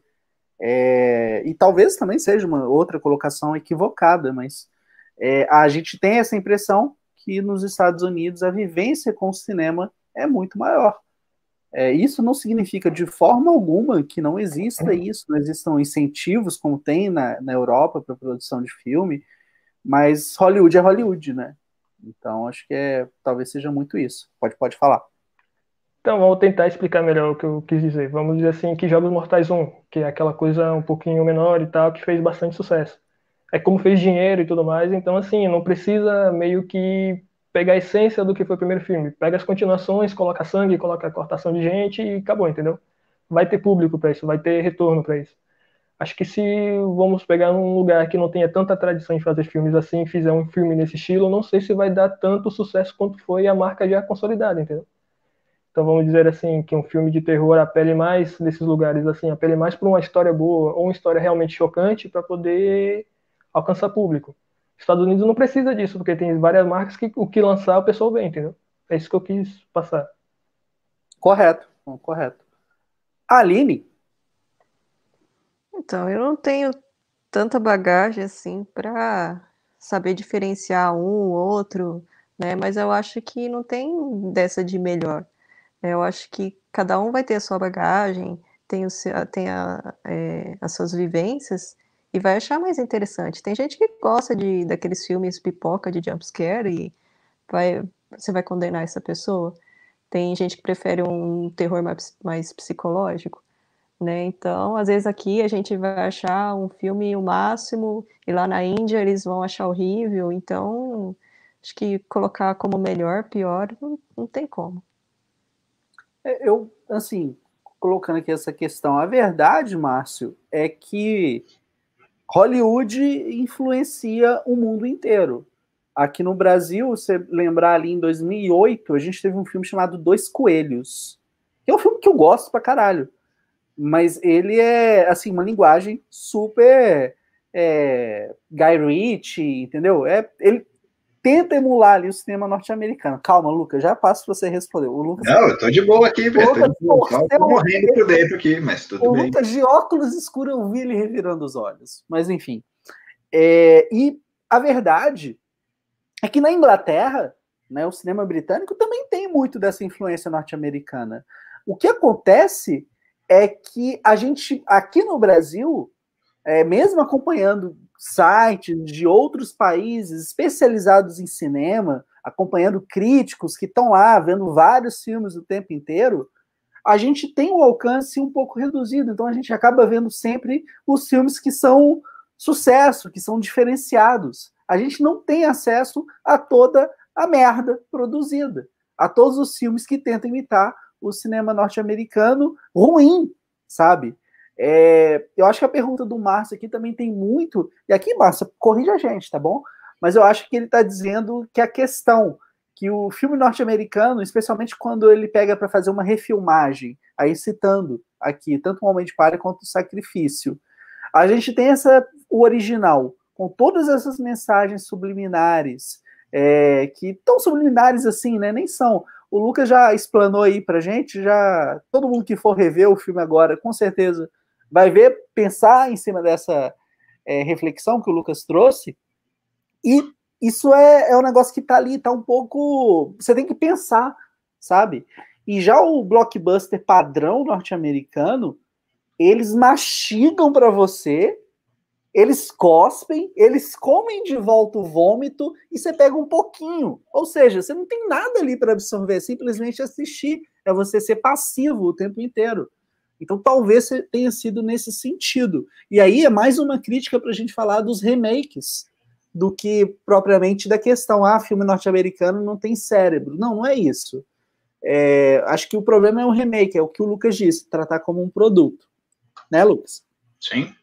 E talvez também seja uma outra colocação equivocada, mas a gente tem essa impressão que nos Estados Unidos a vivência com o cinema é muito maior. Isso não significa de forma alguma que não exista isso, não existam incentivos como tem na Europa para produção de filme, mas Hollywood é Hollywood, né? Então acho que talvez seja muito isso. Pode falar. Então vamos tentar explicar melhor o que eu quis dizer. Vamos dizer assim que Jogos Mortais 1, que é aquela coisa um pouquinho menor e tal, que fez bastante sucesso. é como fez dinheiro e tudo mais. Então, assim, não precisa meio que pegar a essência do que foi o primeiro filme. Pega as continuações, coloca sangue, coloca cortação de gente e acabou, entendeu? Vai ter público para isso, vai ter retorno para isso. Acho que se vamos pegar um lugar que não tenha tanta tradição em fazer filmes assim, e fizer um filme nesse estilo, não sei se vai dar tanto sucesso quanto foi a marca já consolidada, entendeu? Então vamos dizer assim, que um filme de terror apele mais nesses lugares assim, apele mais para uma história boa ou uma história realmente chocante para poder alcançar público. Estados Unidos não precisa disso, porque tem várias marcas que o que lançar o pessoal vê, entendeu? É isso que eu quis passar. Correto, correto. Aline? Então, eu não tenho tanta bagagem assim para saber diferenciar um ou outro, né? Mas eu acho que não tem dessa de melhor. Eu acho que cada um vai ter a sua bagagem, tem as suas vivências e vai achar mais interessante. Tem gente que gosta daqueles filmes pipoca de jumpscare e você vai condenar essa pessoa. Tem gente que prefere um terror mais psicológico, né? Então, às vezes aqui a gente vai achar um filme o máximo e lá na Índia eles vão achar horrível. Então, acho que colocar como melhor, pior, não tem como. Eu, assim, colocando aqui essa questão, a verdade, Márcio, é que Hollywood influencia o mundo inteiro. Aqui no Brasil, você lembrar ali em 2008, a gente teve um filme chamado Dois Coelhos, que é um filme que eu gosto pra caralho, mas ele é, assim, uma linguagem super Guy Ritchie, entendeu? Ele tenta emular ali o cinema norte-americano. Calma, Lucas, já passo para você responder. O Lucas, não, eu tô de boa aqui, velho. Tô morrendo por dentro aqui, mas tudo bem. O Lucas de óculos escuros, eu vi ele revirando os olhos. Mas, enfim. E a verdade é que na Inglaterra, né, o cinema britânico também tem muito dessa influência norte-americana. O que acontece é que a gente, aqui no Brasil, mesmo acompanhando sites de outros países especializados em cinema, acompanhando críticos que estão lá vendo vários filmes o tempo inteiro, a gente tem um alcance um pouco reduzido. Então a gente acaba vendo sempre os filmes que são sucesso, que são diferenciados. A gente não tem acesso a toda a merda produzida, a todos os filmes que tentam imitar o cinema norte-americano ruim, sabe? Eu acho que a pergunta do Márcio aqui também tem muito. E aqui, Márcio, corrija a gente, tá bom? Mas eu acho que ele está dizendo que a questão que o filme norte-americano, especialmente quando ele pega para fazer uma refilmagem, aí citando aqui tanto o Homem de Palha quanto o Sacrifício, a gente tem o original, com todas essas mensagens subliminares, que tão subliminares assim, né? Nem são. O Lucas já explanou aí pra gente, já todo mundo que for rever o filme agora, com certeza vai ver, pensar em cima dessa reflexão que o Lucas trouxe, e isso é um negócio que tá ali, tá um pouco... Você tem que pensar, sabe? E já o blockbuster padrão norte-americano, eles mastigam para você, eles cospem, eles comem de volta o vômito e você pega um pouquinho. Ou seja, você não tem nada ali para absorver, simplesmente assistir. É você ser passivo o tempo inteiro. Então talvez tenha sido nesse sentido. E aí é mais uma crítica para a gente falar dos remakes, do que propriamente da questão, filme norte-americano não tem cérebro. Não, não é isso. Acho que o problema é o remake, é o que o Lucas disse, tratar como um produto. Né, Lucas? Sim.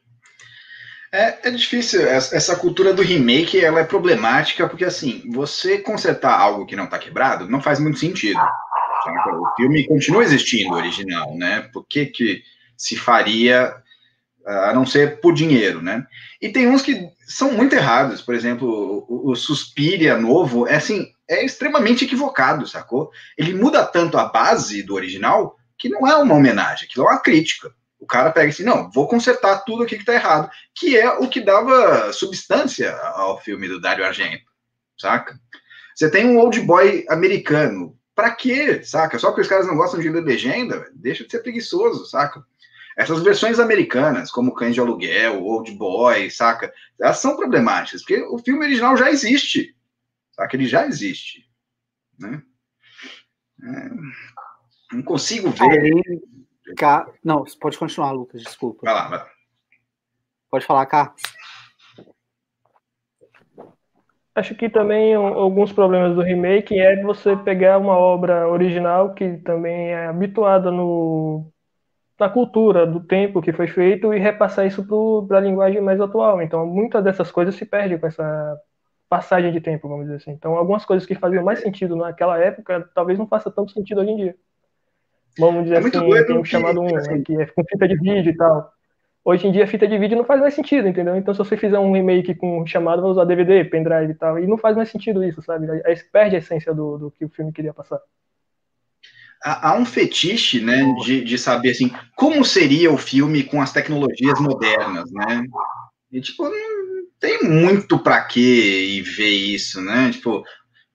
É difícil, essa cultura do remake, ela é problemática, porque assim, você consertar algo que não está quebrado, não faz muito sentido. O filme continua existindo, o original, né? Por que se faria, a não ser por dinheiro, né? E tem uns que são muito errados, por exemplo, o Suspiria novo, é extremamente equivocado, sacou? Ele muda tanto a base do original, que não é uma homenagem, aquilo é uma crítica. O cara pega assim, não, vou consertar tudo aqui que tá errado, que é o que dava substância ao filme do Dario Argento, saca? Você tem um old boy americano, pra quê, saca? Só porque os caras não gostam de ler legenda, deixa de ser preguiçoso, saca? Essas versões americanas, como Cães de Aluguel, Old Boy, saca? Elas são problemáticas, porque o filme original já existe, saca? Ele já existe, né? Não consigo ver... Não, pode continuar, Lucas, desculpa. Vai lá. Pode falar, Carlos. Acho que também alguns problemas do remake é você pegar uma obra original que também é habituada na cultura do tempo que foi feito e repassar isso para a linguagem mais atual. Então, muitas dessas coisas se perdem com essa passagem de tempo, vamos dizer assim. Então, algumas coisas que faziam mais sentido naquela época, talvez não faça tanto sentido hoje em dia. Vamos dizer É muito assim, tem doido o chamado que, 1, né, que é com fita de vídeo e tal. Hoje em dia, fita de vídeo não faz mais sentido, entendeu? Então, se você fizer um remake com chamado, vai usar DVD, pendrive e tal. E não faz mais sentido isso, sabe? Aí perde a essência do que o filme queria passar. há um fetiche, né, de saber, assim, como seria o filme com as tecnologias modernas, né? E, tipo, não tem muito pra que ir ver isso, né? Tipo,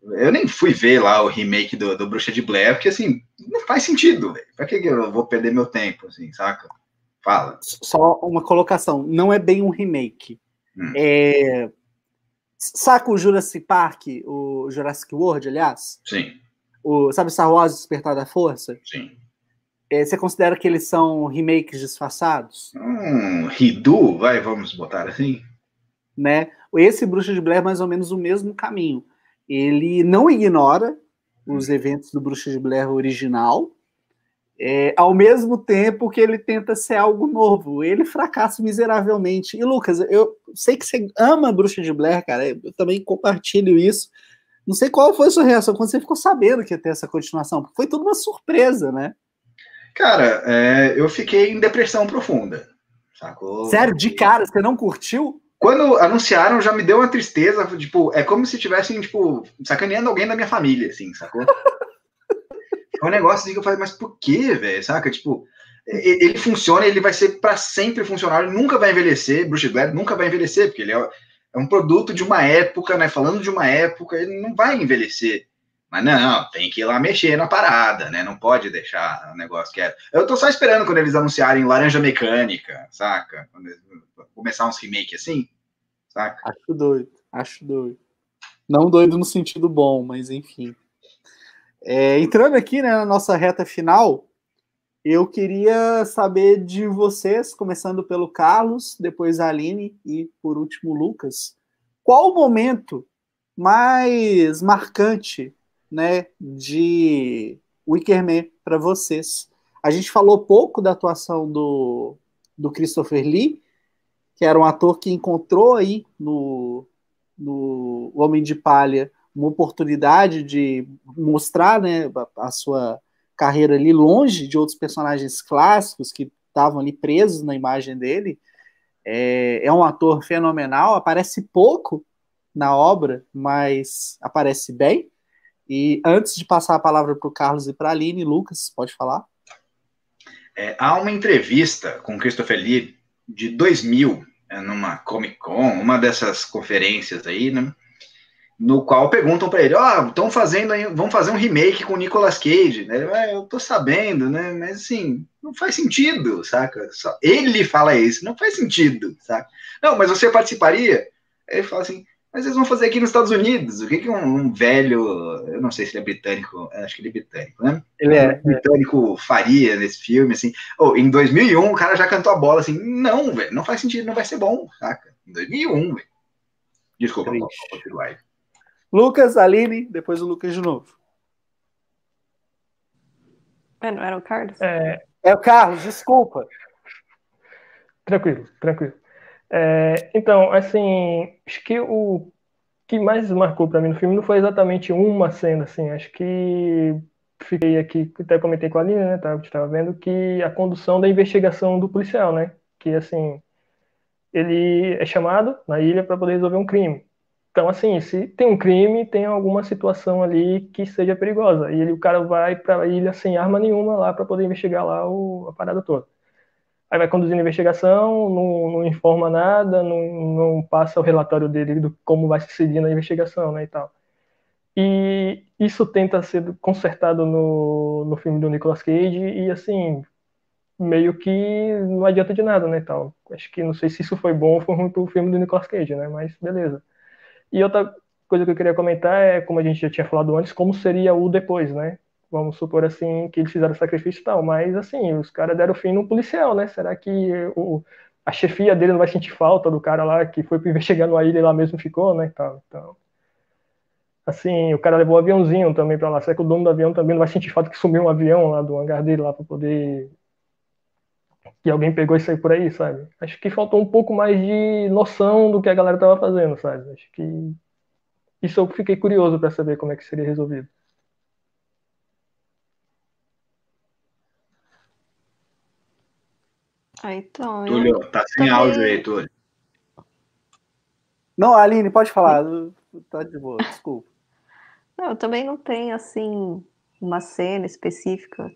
eu nem fui ver lá o remake do Bruxa de Blair, porque, assim, não faz sentido, velho. Pra que eu vou perder meu tempo, assim, saca? Fala. Só uma colocação, não é bem um remake. Saca o Jurassic Park, o Jurassic World, aliás? Sim. Sabe Star Wars Despertar da Força? Sim. Você considera que eles são remakes disfarçados? Ridu, vamos botar assim? Né? Esse Bruxa de Blair é mais ou menos o mesmo caminho. Ele não ignora os eventos do Bruxa de Blair original, ao mesmo tempo que ele tenta ser algo novo. Ele fracassa miseravelmente. E, Lucas, eu sei que você ama Bruxa de Blair, cara. Eu também compartilho isso. Não sei qual foi a sua reação quando você ficou sabendo que ia ter essa continuação, porque foi tudo uma surpresa, né? Cara, eu fiquei em depressão profunda, sacou? Sério, de cara, você não curtiu? Quando anunciaram, já me deu uma tristeza, tipo, é como se tivessem, tipo, sacaneando alguém da minha família, assim, sacou? É um negócio assim que eu falei, mas por quê, velho, saca? Tipo, ele funciona, ele vai ser para sempre funcional, ele nunca vai envelhecer, Bruce Blair nunca vai envelhecer, porque ele é um produto de uma época, né, falando de uma época, ele não vai envelhecer. Mas não, tem que ir lá mexer na parada, né? Não pode deixar o negócio que é. Eu tô só esperando quando eles anunciarem Laranja Mecânica, saca? Quando eles começar uns remake assim, saca? Acho doido. Não doido no sentido bom, mas enfim. Entrando aqui, né, na nossa reta final, eu queria saber de vocês, começando pelo Carlos, depois a Aline e, por último, o Lucas. Qual o momento mais marcante, né, de Wicker Man para vocês? A gente falou pouco da atuação do Christopher Lee, que era um ator que encontrou aí no Homem de Palha uma oportunidade de mostrar, né, a sua carreira ali longe de outros personagens clássicos que estavam ali presos na imagem dele. É um ator fenomenal, aparece pouco na obra, mas aparece bem. E antes de passar a palavra para o Carlos e para a Aline, Lucas, pode falar? Há uma entrevista com Christopher Lee de 2000, numa Comic Con, uma dessas conferências aí, né? No qual perguntam para ele, vão fazer um remake com o Nicolas Cage, né? Eu tô sabendo, né? Mas assim, não faz sentido, saca? Só ele fala isso, não faz sentido, saca? Não, mas você participaria? Ele fala assim, mas eles vão fazer aqui nos Estados Unidos. O que um velho, eu não sei se ele é britânico, acho que ele é britânico, né? Ele é. Britânico faria nesse filme, assim. Em 2001, o cara já cantou a bola assim, não, velho, não faz sentido, não vai ser bom, saca? Em 2001, velho. Desculpa, vou continuar aí. Lucas, Aline, depois o Lucas de novo. Não era o Carlos? É o Carlos, desculpa. Tranquilo. Então, assim, acho que o que mais marcou para mim no filme não foi exatamente uma cena, assim, acho que fiquei aqui, até comentei com a Aline, né, a gente estava vendo que a condução da investigação do policial, né, que, assim, ele é chamado na ilha para poder resolver um crime. Então, assim, se tem um crime, tem alguma situação ali que seja perigosa. E o cara vai para a ilha sem arma nenhuma lá para poder investigar lá a parada toda. Aí vai conduzindo a investigação, não informa nada, não passa o relatório dele do como vai se seguir na investigação, né, e tal. E isso tenta ser consertado no filme do Nicolas Cage e, assim, meio que não adianta de nada, né, tal. Acho que não sei se isso foi bom ou foi ruim pro filme do Nicolas Cage, né, mas beleza. E outra coisa que eu queria comentar é, como a gente já tinha falado antes, como seria o depois, né? Vamos supor assim que eles fizeram sacrifício e tal, mas assim, os caras deram fim no policial, né? Será que a chefia dele não vai sentir falta do cara lá que foi investigar numa ilha e lá mesmo ficou, né? Então, Assim, o cara levou o aviãozinho também pra lá. Será que o dono do avião também não vai sentir falta que sumiu um avião lá do hangar dele lá pra poder... Que alguém pegou isso aí por aí, sabe? Acho que faltou um pouco mais de noção do que a galera tava fazendo, sabe? Acho que isso eu fiquei curioso pra saber como é que seria resolvido. Então, eu Túlio, tá sem áudio aí, também. Túlio. Não, Aline, pode falar. Tá de boa, desculpa. Não, eu também não tenho, assim, uma cena específica.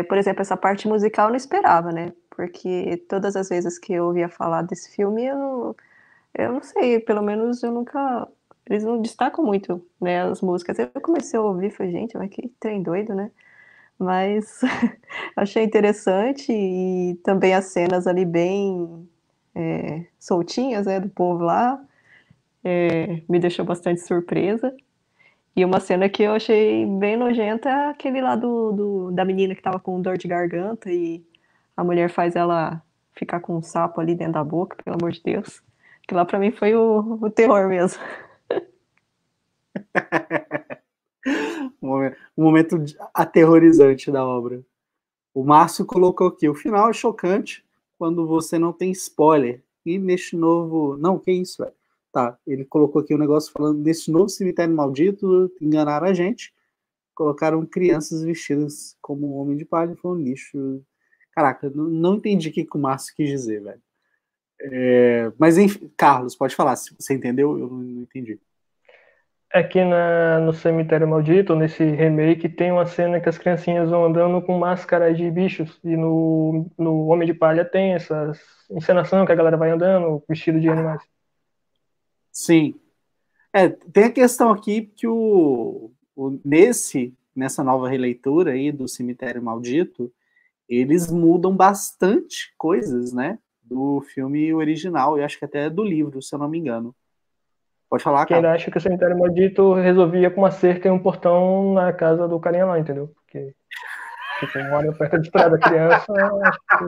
Por exemplo, essa parte musical eu não esperava, né? Porque todas as vezes que eu ouvia falar desse filme, eu não sei, pelo menos eu nunca. Eles não destacam muito, né, as músicas. Eu comecei a ouvir e falei, gente, mas que trem doido, né? Mas achei interessante e também as cenas ali bem soltinhas, né, do povo lá, me deixou bastante surpresa. E uma cena que eu achei bem nojenta é aquele lá da menina que tava com dor de garganta e a mulher faz ela ficar com um sapo ali dentro da boca, pelo amor de Deus. Que lá pra mim foi o terror mesmo. Um momento aterrorizante da obra. O Márcio colocou aqui, o final é chocante quando você não tem spoiler. E neste novo... Não, que isso, velho? Tá, ele colocou aqui um negócio falando, nesse novo cemitério maldito, enganaram a gente, colocaram crianças vestidas como um homem de palha, foi um lixo. Caraca, não entendi o que o Márcio quis dizer, velho. Mas, enfim, Carlos, pode falar, se você entendeu, eu não entendi. Aqui no Cemitério Maldito, nesse remake, tem uma cena que as criancinhas vão andando com máscara de bichos. E no Homem de Palha tem essa encenação que a galera vai andando, vestido de animais. Sim. Tem a questão aqui que nessa nova releitura aí do Cemitério Maldito, eles mudam bastante coisas, né? Do filme original, e acho que até do livro, se eu não me engano. Pode falar, Que ainda cara. acha que o Cemitério Maldito resolvia com uma cerca e um portão na casa do carinha lá, entendeu? Porque, tipo, mora perto da estrada da criança, acho que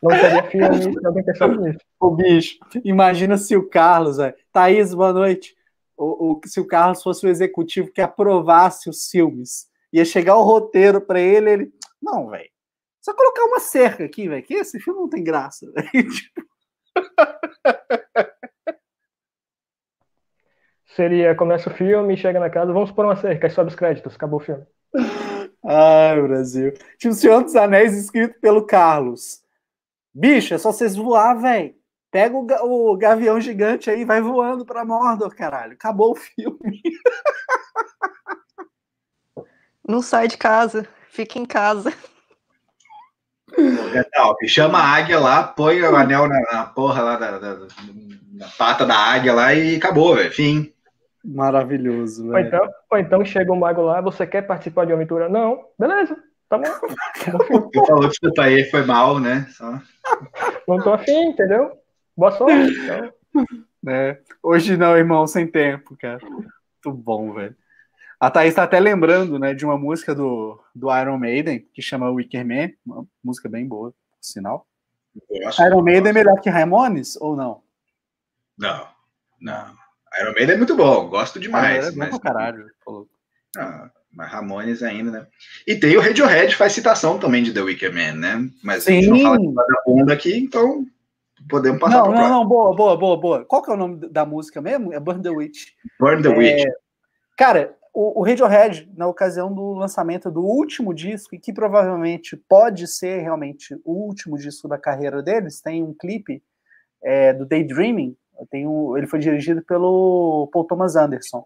não teria filme se alguém pensasse nisso. Ô, bicho, imagina se o Carlos, velho. Thaís, boa noite. Se o Carlos fosse o executivo que aprovasse os filmes, ia chegar o roteiro pra ele. Não, velho. Só colocar uma cerca aqui, velho, que esse filme não tem graça, velho. Seria, começa o filme, chega na casa, vamos pôr uma cerca, aí sobe os créditos, acabou o filme. Ai, Brasil. Tinha o Senhor dos Anéis escrito pelo Carlos. Bicho, é só vocês voar, velho. Pega o gavião gigante aí e vai voando pra Mordor, caralho. Acabou o filme. Não sai de casa, fica em casa. Não, chama a águia lá, põe o anel na porra lá na pata da águia lá e acabou, velho. Fim. Maravilhoso, velho. Ou então chega o mago lá, você quer participar de uma aventura? Não, beleza, tá bom. Eu falou, desculpa aí, foi mal, né? Só... Não tô afim, entendeu? Boa sorte. Então. Hoje não, irmão, sem tempo, cara. Muito bom, velho. A Thaís tá até lembrando, né, de uma música do Iron Maiden, que chama Wicker Man, uma música bem boa, por sinal. Iron Maiden é melhor que Ramones, ou não? Não. Iron Maiden é muito bom, gosto demais. É bom pra caralho. Mas Ramones ainda, né? E tem o Radiohead, faz citação também de The Wicker Man, né? Mas sim, a gente não fala de bunda aqui, então podemos passar para Não, boa. Qual que é o nome da música mesmo? É Burn the Witch. Burn the Witch. Cara, o Radiohead, na ocasião do lançamento do último disco, e que provavelmente pode ser realmente o último disco da carreira deles, tem um clipe do Daydreaming, ele foi dirigido pelo Paul Thomas Anderson.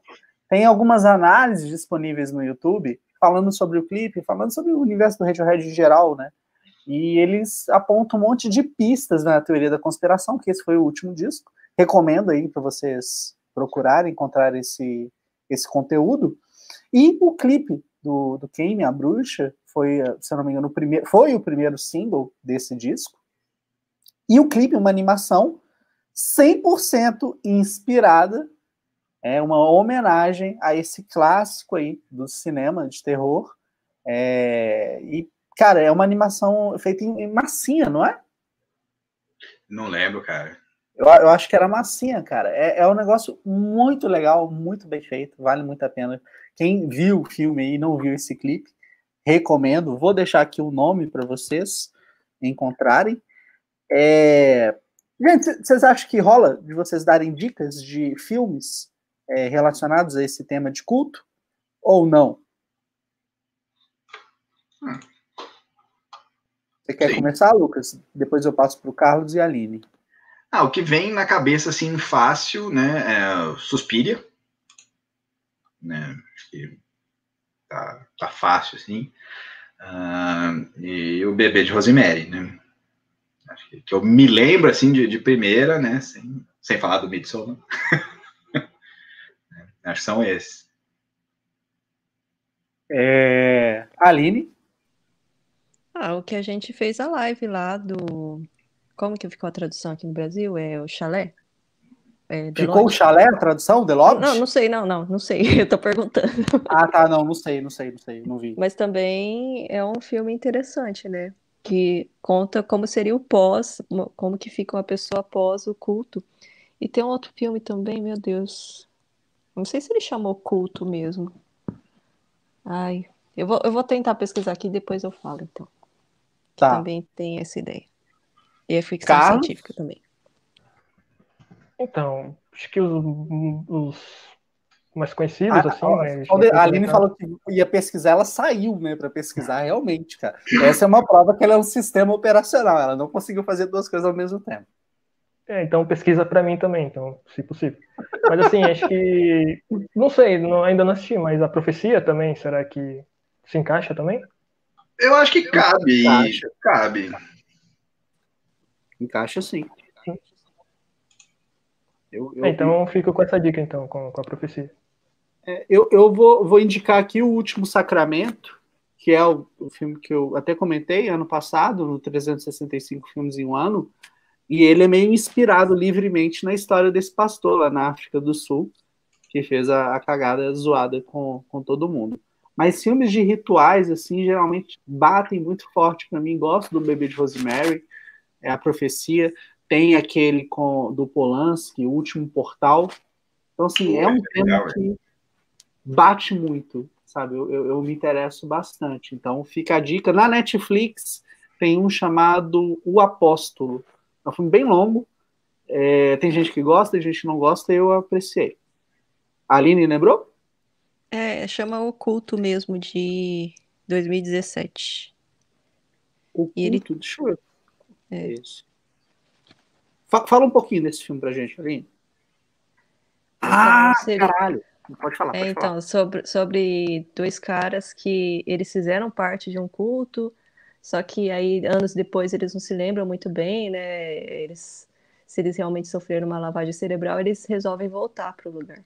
Tem algumas análises disponíveis no YouTube falando sobre o clipe, falando sobre o universo do Radiohead em geral, né? E eles apontam um monte de pistas na teoria da conspiração, que esse foi o último disco. Recomendo aí para vocês procurarem, encontrar esse conteúdo. E o clipe do Kane, A Bruxa, foi, se eu não me engano, foi o primeiro single desse disco. E o clipe, uma animação 100% inspirada, uma homenagem a esse clássico aí do cinema de terror. E, cara, é uma animação feita em massinha, não é? Não lembro, cara. Eu acho que era massinha, cara. É um negócio muito legal, muito bem feito, vale muito a pena. Quem viu o filme e não viu esse clipe, recomendo. Vou deixar aqui o nome para vocês encontrarem. Gente, vocês acham que rola de vocês darem dicas de filmes relacionados a esse tema de culto? Ou não? Você quer começar, Lucas? Depois eu passo para o Carlos e a Aline. O que vem na cabeça, assim, fácil, né, é Suspiria, né, acho que tá fácil, assim, e o Bebê de Rosemary, né, acho que eu me lembro, assim, de primeira, né, sem falar do Midsommar, acho que são esses. Aline? O que a gente fez a live lá do... Como que ficou a tradução aqui no Brasil? É o chalé? Ficou o chalé, a tradução? The Lodge? Não sei, não sei, eu tô perguntando. Tá, não sei, não vi. Mas também é um filme interessante, né? Que conta como seria o pós, como que fica uma pessoa após o culto. E tem um outro filme também, meu Deus. Não sei se ele chamou culto mesmo. Eu vou tentar pesquisar aqui e depois eu falo, então. Que também tem essa ideia. E é ficção científica também. Então, acho que os mais conhecidos, assim, né? A Aline falou que ia pesquisar, ela saiu, né, para pesquisar realmente, cara. Essa é uma prova que ela é um sistema operacional, ela não conseguiu fazer duas coisas ao mesmo tempo. Então pesquisa para mim também, então, se possível. Mas assim, acho que, não sei, ainda não assisti, mas a Profecia também, será que se encaixa também? Eu acho que cabe. Encaixa sim. Então fico com essa dica, então, com a Profecia. Eu vou indicar aqui O Último Sacramento, que é o filme que eu até comentei ano passado, no 365 filmes em um ano, e ele é meio inspirado livremente na história desse pastor lá na África do Sul, que fez a cagada zoada com todo mundo. Mas filmes de rituais, assim, geralmente batem muito forte para mim. Gosto do Bebê de Rosemary, A Profecia, tem aquele do Polanski, O Último Portal. Então, assim, é um tema que bate muito, sabe? Eu me interesso bastante. Então, fica a dica. Na Netflix tem um chamado O Apóstolo. É um filme bem longo. Tem gente que gosta, tem gente que não gosta, e eu apreciei. A Aline lembrou? Chama O Culto mesmo, de 2017. O Culto, deixa eu ver. Isso. Fala um pouquinho desse filme pra gente, Aline. Caralho! Pode falar, pode falar. Sobre dois caras que eles fizeram parte de um culto, só que aí, anos depois, eles não se lembram muito bem, né? Se eles realmente sofreram uma lavagem cerebral, eles resolvem voltar pro lugar.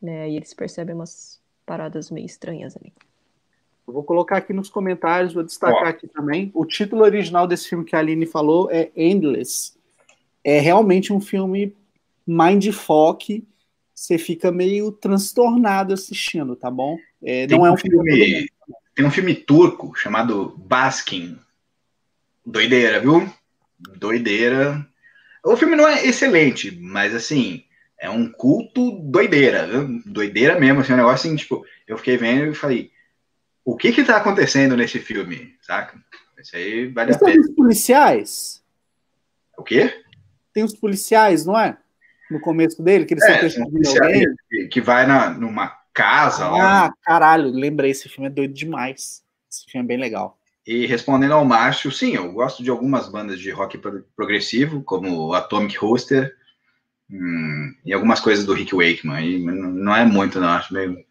Né? E eles percebem umas paradas meio estranhas ali. Eu vou colocar aqui nos comentários, vou destacar aqui também. O título original desse filme que a Aline falou é Endless. É realmente um filme mindfuck, você fica meio transtornado assistindo, tá bom? Não é um filme. Tem um filme turco chamado Baskin. Doideira, viu? Doideira. O filme não é excelente, mas assim, é um culto doideira, viu? Doideira mesmo, assim, um negócio assim, tipo, eu fiquei vendo e falei, o que tá acontecendo nesse filme, saca? Isso aí vale a pena. Tem os policiais? O quê? Tem os policiais, não é? No começo dele, que eles estão perseguindo alguém. Que vai numa casa lá. Caralho, lembrei, esse filme é doido demais. Esse filme é bem legal. E respondendo ao Márcio, sim, eu gosto de algumas bandas de rock progressivo, como o Atomic Rooster, e algumas coisas do Rick Wakeman. E não é muito, não, acho meio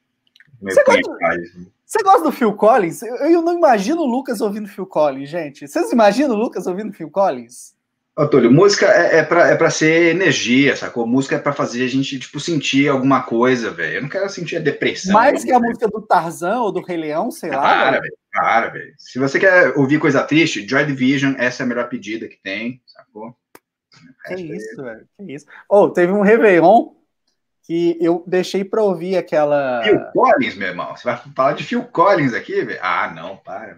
Você gosta do Phil Collins? Eu não imagino o Lucas ouvindo Phil Collins, gente. Vocês imaginam o Lucas ouvindo Phil Collins? Antônio, música é pra ser energia, sacou? Música é pra fazer a gente, tipo, sentir alguma coisa, velho. Eu não quero sentir a depressão. Mais que a música do Tarzan ou do Rei Leão, sei lá. Para, velho. Se você quer ouvir coisa triste, Joy Division, essa é a melhor pedida que tem, sacou? Que isso, velho. Que isso. Teve um Réveillon que eu deixei pra ouvir aquela... Phil Collins, meu irmão. Você vai falar de Phil Collins aqui, velho? Não, para.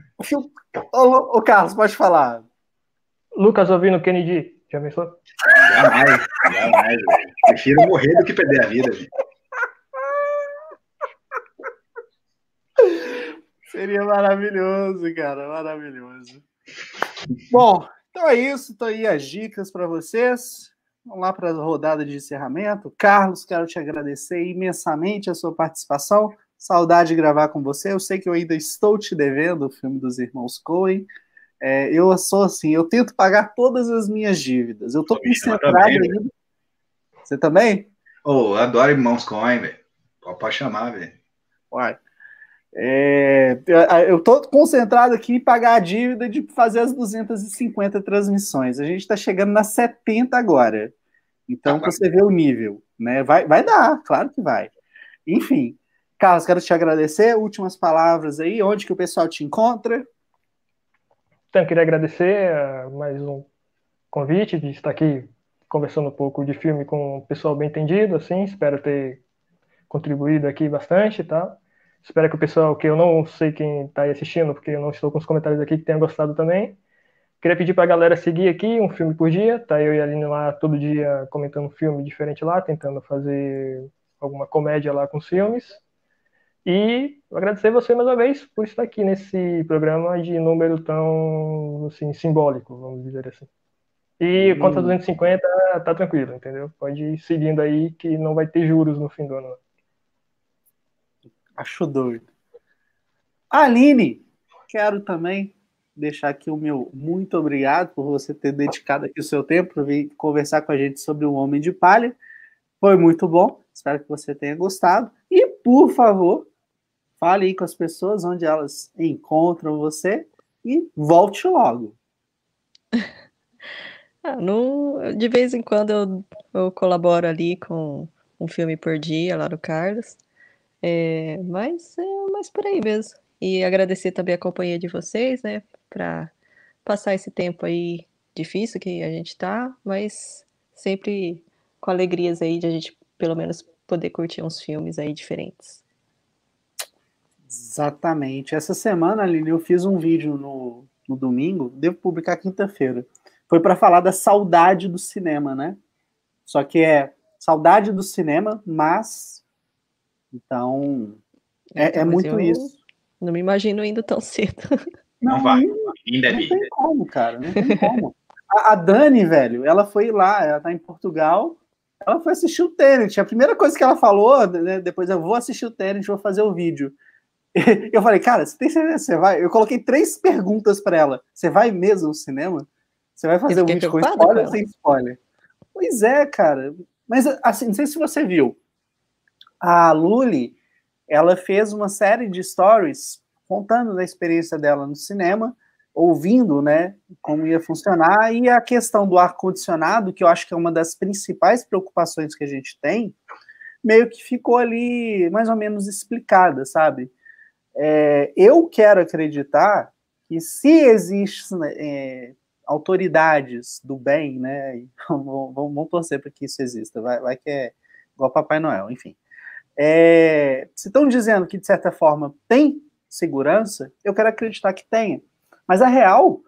Carlos, pode falar. Lucas ouvindo Kennedy, Já pensou? Jamais, jamais, velho. Prefiro morrer do que perder a vida, velho. Seria maravilhoso, cara, maravilhoso. Bom, então é isso. Estão aí as dicas para vocês. Vamos lá para a rodada de encerramento. Carlos, quero te agradecer imensamente a sua participação. Saudade de gravar com você. Eu sei que eu ainda estou te devendo o filme dos irmãos Coen. Eu sou assim, eu tento pagar todas as minhas dívidas. Eu estou concentrado ainda. Você também? Oh, eu adoro Irmãos Coen, velho. Pode chamar, velho. Uai. Eu estou concentrado aqui em pagar a dívida de fazer as 250 transmissões. A gente está chegando nas 70 agora. Então, para você ver o nível, né? Vai dar, claro que vai. Enfim, Carlos, quero te agradecer. Últimas palavras aí, onde que o pessoal te encontra? Então, eu queria agradecer mais um convite de estar aqui conversando um pouco de filme com o pessoal bem entendido, assim. Espero ter contribuído aqui bastante, tá? Espero que o pessoal, que eu não sei quem está aí assistindo, porque eu não estou com os comentários aqui, que tenha gostado também. Queria pedir para a galera seguir aqui, um filme por dia, tá? Eu e a Aline lá todo dia comentando um filme diferente lá, tentando fazer alguma comédia lá com os filmes. E agradecer você mais uma vez por estar aqui nesse programa de número tão, assim, simbólico, vamos dizer assim. E quanto a 250, tá tranquilo, entendeu? Pode ir seguindo aí que não vai ter juros no fim do ano. Acho doido. Aline, quero também deixar aqui o meu muito obrigado por você ter dedicado aqui o seu tempo para vir conversar com a gente sobre o Homem de Palha. Foi muito bom, espero que você tenha gostado. E, por favor, fale aí com as pessoas onde elas encontram você e volte logo. De vez em quando eu colaboro ali com um filme por dia lá do Carlos. Mas é mais por aí mesmo. E agradecer também a companhia de vocês, né? Para passar esse tempo aí difícil que a gente tá, mas sempre com alegrias aí de a gente pelo menos poder curtir uns filmes aí diferentes. Exatamente. Essa semana, Aline, eu fiz um vídeo no domingo, devo publicar quinta-feira. Foi para falar da saudade do cinema, né? Só que é saudade do cinema, mas... Então, é muito isso. Não me imagino indo tão cedo. Não vai. Ainda não tem como, cara. Não tem como. A Dani, velho, ela foi lá, ela tá em Portugal, ela foi assistir o Tenet. A primeira coisa que ela falou, né, depois eu vou assistir o Tenet, vou fazer o vídeo. Eu falei, cara, você tem certeza que você vai? Eu coloquei 3 perguntas para ela. Você vai mesmo no cinema? Você vai fazer o vídeo com spoiler ou sem spoiler? Pois é, cara. Mas, assim, não sei se você viu. A Luli, ela fez uma série de stories contando da experiência dela no cinema, ouvindo, né, como ia funcionar, e a questão do ar-condicionado, que eu acho que é uma das principais preocupações que a gente tem, meio que ficou ali mais ou menos explicada, sabe? Eu quero acreditar que se existem autoridades do bem, né, vamos torcer para que isso exista, vai que é igual Papai Noel, enfim. Se estão dizendo que, de certa forma, tem segurança, eu quero acreditar que tenha. Mas a real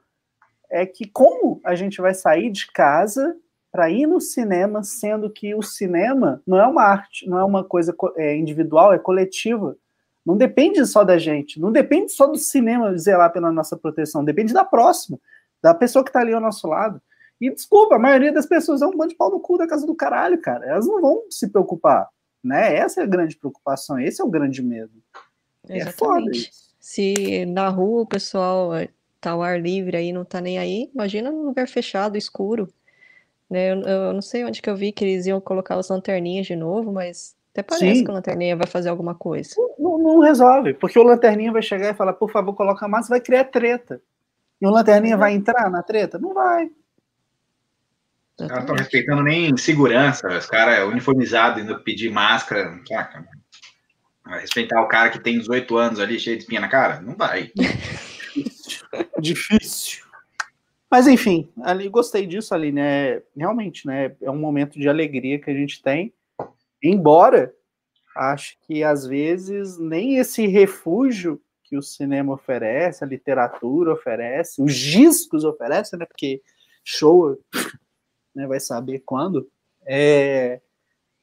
é que como a gente vai sair de casa para ir no cinema, sendo que o cinema não é uma arte, não é uma coisa individual, é coletiva. Não depende só da gente, não depende só do cinema zelar pela nossa proteção, depende da próxima, da pessoa que está ali ao nosso lado. E, desculpa, a maioria das pessoas é um bando de pau no cu da casa do caralho, cara. Elas não vão se preocupar. Né? Essa é a grande preocupação, esse é o grande medo. Exatamente. Se na rua o pessoal tá ao ar livre aí, não tá nem aí, imagina num lugar fechado, escuro. Né? Eu não sei onde que eu vi que eles iam colocar as lanterninhas de novo, mas até parece que a lanterninha vai fazer alguma coisa. Não resolve, porque o lanterninha vai chegar e falar, por favor, coloca mais, vai criar treta. E o lanterninha vai entrar na treta? Não vai. Os caras estão respeitando nem segurança, os caras uniformizados indo pedir máscara. Vai respeitar o cara que tem 18 anos ali, cheio de espinha na cara? Não vai. Difícil. Mas, enfim, ali, gostei disso, ali, né? Realmente, né? É um momento de alegria que a gente tem. Embora, acho que, às vezes, nem esse refúgio que o cinema oferece, a literatura oferece, os discos oferecem, né? Porque show... né, vai saber quando,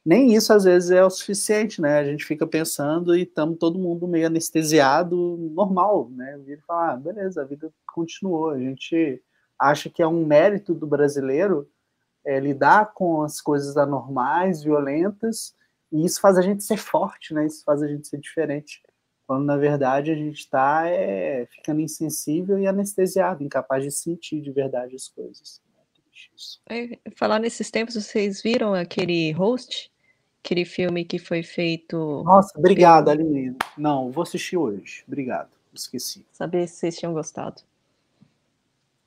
nem isso às vezes é o suficiente, né? A gente fica pensando e estamos todo mundo meio anestesiado, normal, né? Vira e fala, beleza, a vida continuou. A gente acha que é um mérito do brasileiro lidar com as coisas anormais, violentas, e isso faz a gente ser forte, né? Isso faz a gente ser diferente. Quando, na verdade, a gente está ficando insensível e anestesiado, incapaz de sentir de verdade as coisas. Falar nesses tempos, vocês viram aquele Host? Aquele filme que foi feito... Nossa, obrigado, Aline. Não, vou assistir hoje. Obrigado, esqueci. Saber se vocês tinham gostado.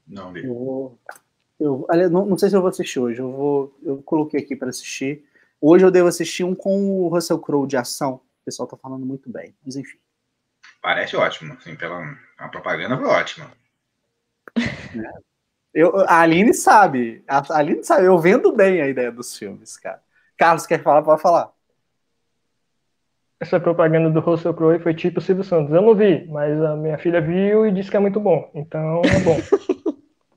Não vi. Não sei se eu vou assistir hoje. Eu coloquei aqui para assistir. Hoje eu devo assistir um com o Russell Crowe de ação. O pessoal tá falando muito bem, mas enfim. Parece ótimo, assim, a propaganda foi ótima. A Aline sabe. A Aline sabe. Eu vendo bem a ideia dos filmes, cara. Carlos, quer falar? Pode falar. Essa propaganda do Russell Crowe foi tipo Silvio Santos. Eu não vi, mas a minha filha viu e disse que é muito bom. Então é bom.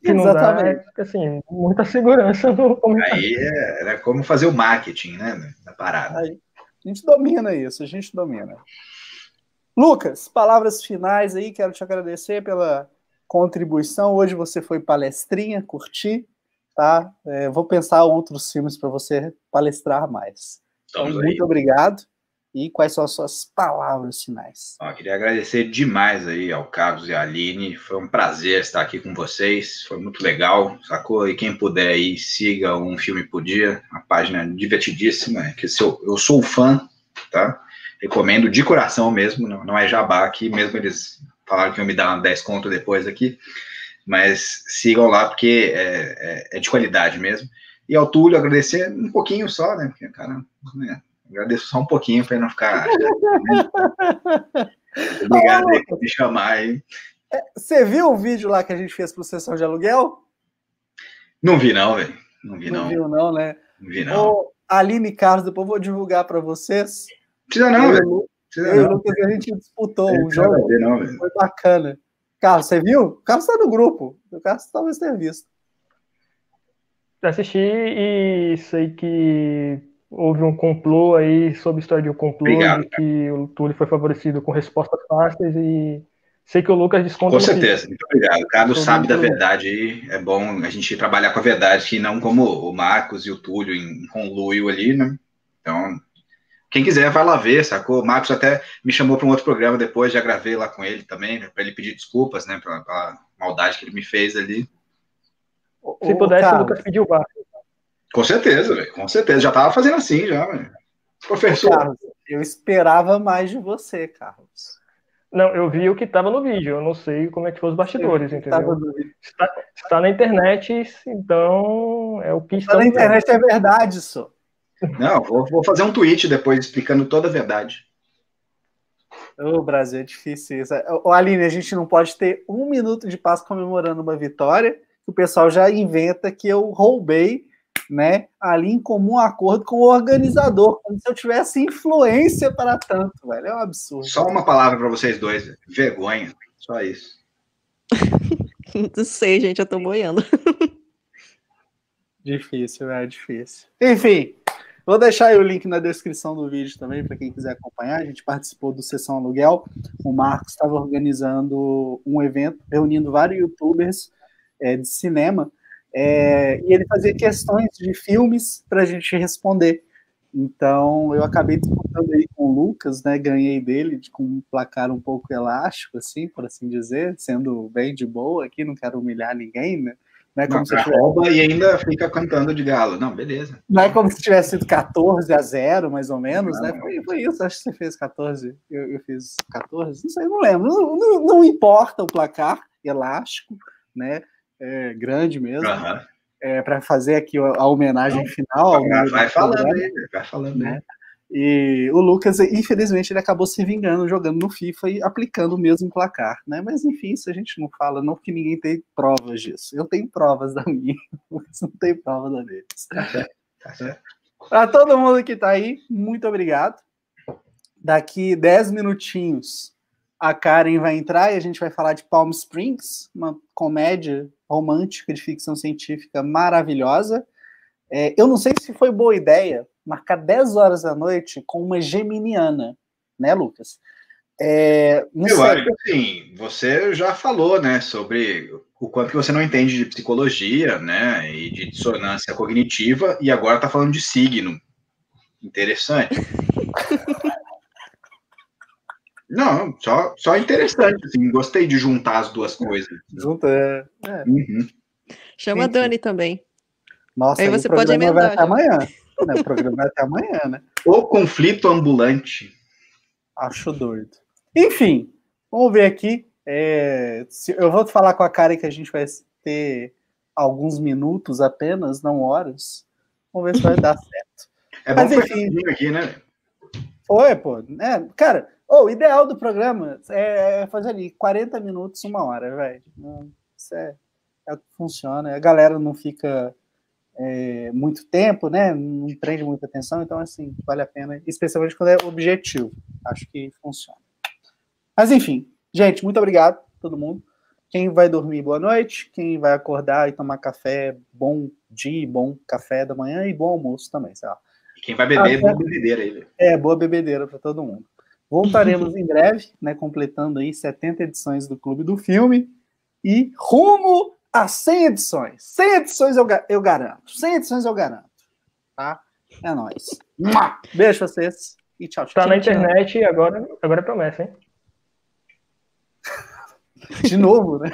Se não dá, assim, muita segurança no comentário. Aí era como fazer o marketing, né, da parada. Aí, a gente domina isso, a gente domina. Lucas, palavras finais aí, quero te agradecer pela contribuição. Hoje você foi palestrinha, curti, tá? Vou pensar outros filmes para você palestrar mais. Então, muito obrigado. E quais são as suas palavras finais? Queria agradecer demais aí ao Carlos e à Aline. Foi um prazer estar aqui com vocês. Foi muito legal, sacou? E quem puder aí, siga Um Filme por Dia, uma página divertidíssima, que eu sou fã, tá? Recomendo de coração mesmo, não é jabá aqui, mesmo eles falaram que iam me dar 10 conto depois aqui, mas sigam lá porque é de qualidade mesmo. E ao Túlio, agradecer um pouquinho só, né? Porque, cara, agradeço só um pouquinho para não ficar. Obrigado aí por me chamar aí. Você viu o vídeo lá que a gente fez para Sessão de Aluguel? Não vi, não, velho. Não vi, não. Não viu, não, né? Não vi, não. Aline e Carlos, depois eu vou divulgar para vocês. Precisa não, velho. Eu e o Lucas, a gente disputou o jogo. Foi bacana. Carlos, você viu? O Carlos está no grupo. O Carlos talvez tenha visto. Assisti e sei que houve um complô aí, sob história de um complô, de que o Túlio foi favorecido com respostas fáceis e sei que o Lucas desconta. Com certeza, muito obrigado. O Carlos sabe da verdade e é bom a gente trabalhar com a verdade, e não como o Marcos e o Túlio em conluio ali, né? Então, quem quiser vai lá ver, sacou? O Marcos até me chamou para um outro programa depois, já gravei lá com ele também, para ele pedir desculpas, né, pela maldade que ele me fez ali. Se pudesse, o Lucas pediu o bar. Com certeza, velho. Com certeza. Já tava fazendo assim, já, velho. Professor. Carlos, eu esperava mais de você, Carlos. Não, eu vi o que estava no vídeo. Eu não sei como é que foi os bastidores, entendeu? Está na internet, então é o que está na internet. É verdade, só. Não, vou fazer um tweet depois explicando toda a verdade. Ô, Brasil, é difícil isso. Aline, a gente não pode ter 1 minuto de paz comemorando uma vitória. O pessoal já inventa que eu roubei, né, ali em comum acordo com o organizador, como se eu tivesse influência para tanto, velho. É um absurdo. Só uma palavra para vocês dois: vergonha. Só isso. Não sei, gente, eu tô boiando. Difícil, é difícil. Enfim, vou deixar aí o link na descrição do vídeo também, para quem quiser acompanhar. A gente participou do Sessão Aluguel. O Marcos estava organizando um evento, reunindo vários youtubers de cinema, e ele fazia questões de filmes para a gente responder. Então, eu acabei disputando aí com o Lucas, né? Ganhei dele com um placar um pouco elástico, assim, por assim dizer, sendo bem de boa aqui, não quero humilhar ninguém, né? Não é como se rouba e ainda fica cantando de galo. Não, beleza. Não é como se tivesse sido 14-0, mais ou menos, né? Foi isso, acho que você fez 14, eu fiz 14, não sei, não lembro. Não importa o placar elástico, né? Grande mesmo. Para fazer aqui a homenagem final. Vai falando, né? E o Lucas, infelizmente, ele acabou se vingando, jogando no FIFA e aplicando o mesmo placar, né? Mas enfim, isso a gente não fala, não, porque ninguém tem provas disso. Eu tenho provas da minha, mas não tem prova da deles. Tá certo. Para todo mundo que está aí, muito obrigado. Daqui 10 minutinhos a Karen vai entrar e a gente vai falar de Palm Springs, uma comédia romântica de ficção científica maravilhosa. Eu não sei se foi boa ideia marcar 10 horas da noite com uma geminiana, né, Lucas? Não Eu sei. acho que assim, você já falou, né, sobre o quanto que você não entende de psicologia, né, e de dissonância cognitiva, e agora tá falando de signo. Interessante. Não, só interessante, assim, gostei de juntar as duas coisas. Junta, Uhum. Chama a Enfim. Dani também. Nossa, Aí aí você o pode programa vai emendar até já. amanhã. Né? O programa vai até amanhã, né? O conflito ambulante. Acho doido. Enfim, vamos ver aqui. Eu vou falar com a Karen que a gente vai ter alguns minutos apenas, não horas. Vamos ver se vai dar certo. É bom Mas que foi enfim, rapidinho aqui, né? foi, pô. Cara, o ideal do programa é fazer ali 40 minutos, 1 hora, velho. Isso é o que funciona. A galera não fica muito tempo, né? Não prende muita atenção, então, assim, vale a pena, especialmente quando é objetivo. Acho que funciona. Mas, enfim, gente, muito obrigado a todo mundo. Quem vai dormir, boa noite. Quem vai acordar e tomar café, bom dia, bom café da manhã e bom almoço também, sei lá. E quem vai beber, boa bebedeira aí. Boa bebedeira para todo mundo. Voltaremos em breve, né, completando aí 70 edições do Clube do Filme e rumo a 100 edições. 100 edições eu garanto. 100 edições eu garanto. Tá? É nóis. Beijo pra vocês e tchau, tchau. Tá na internet e agora é promessa, hein? De novo, né?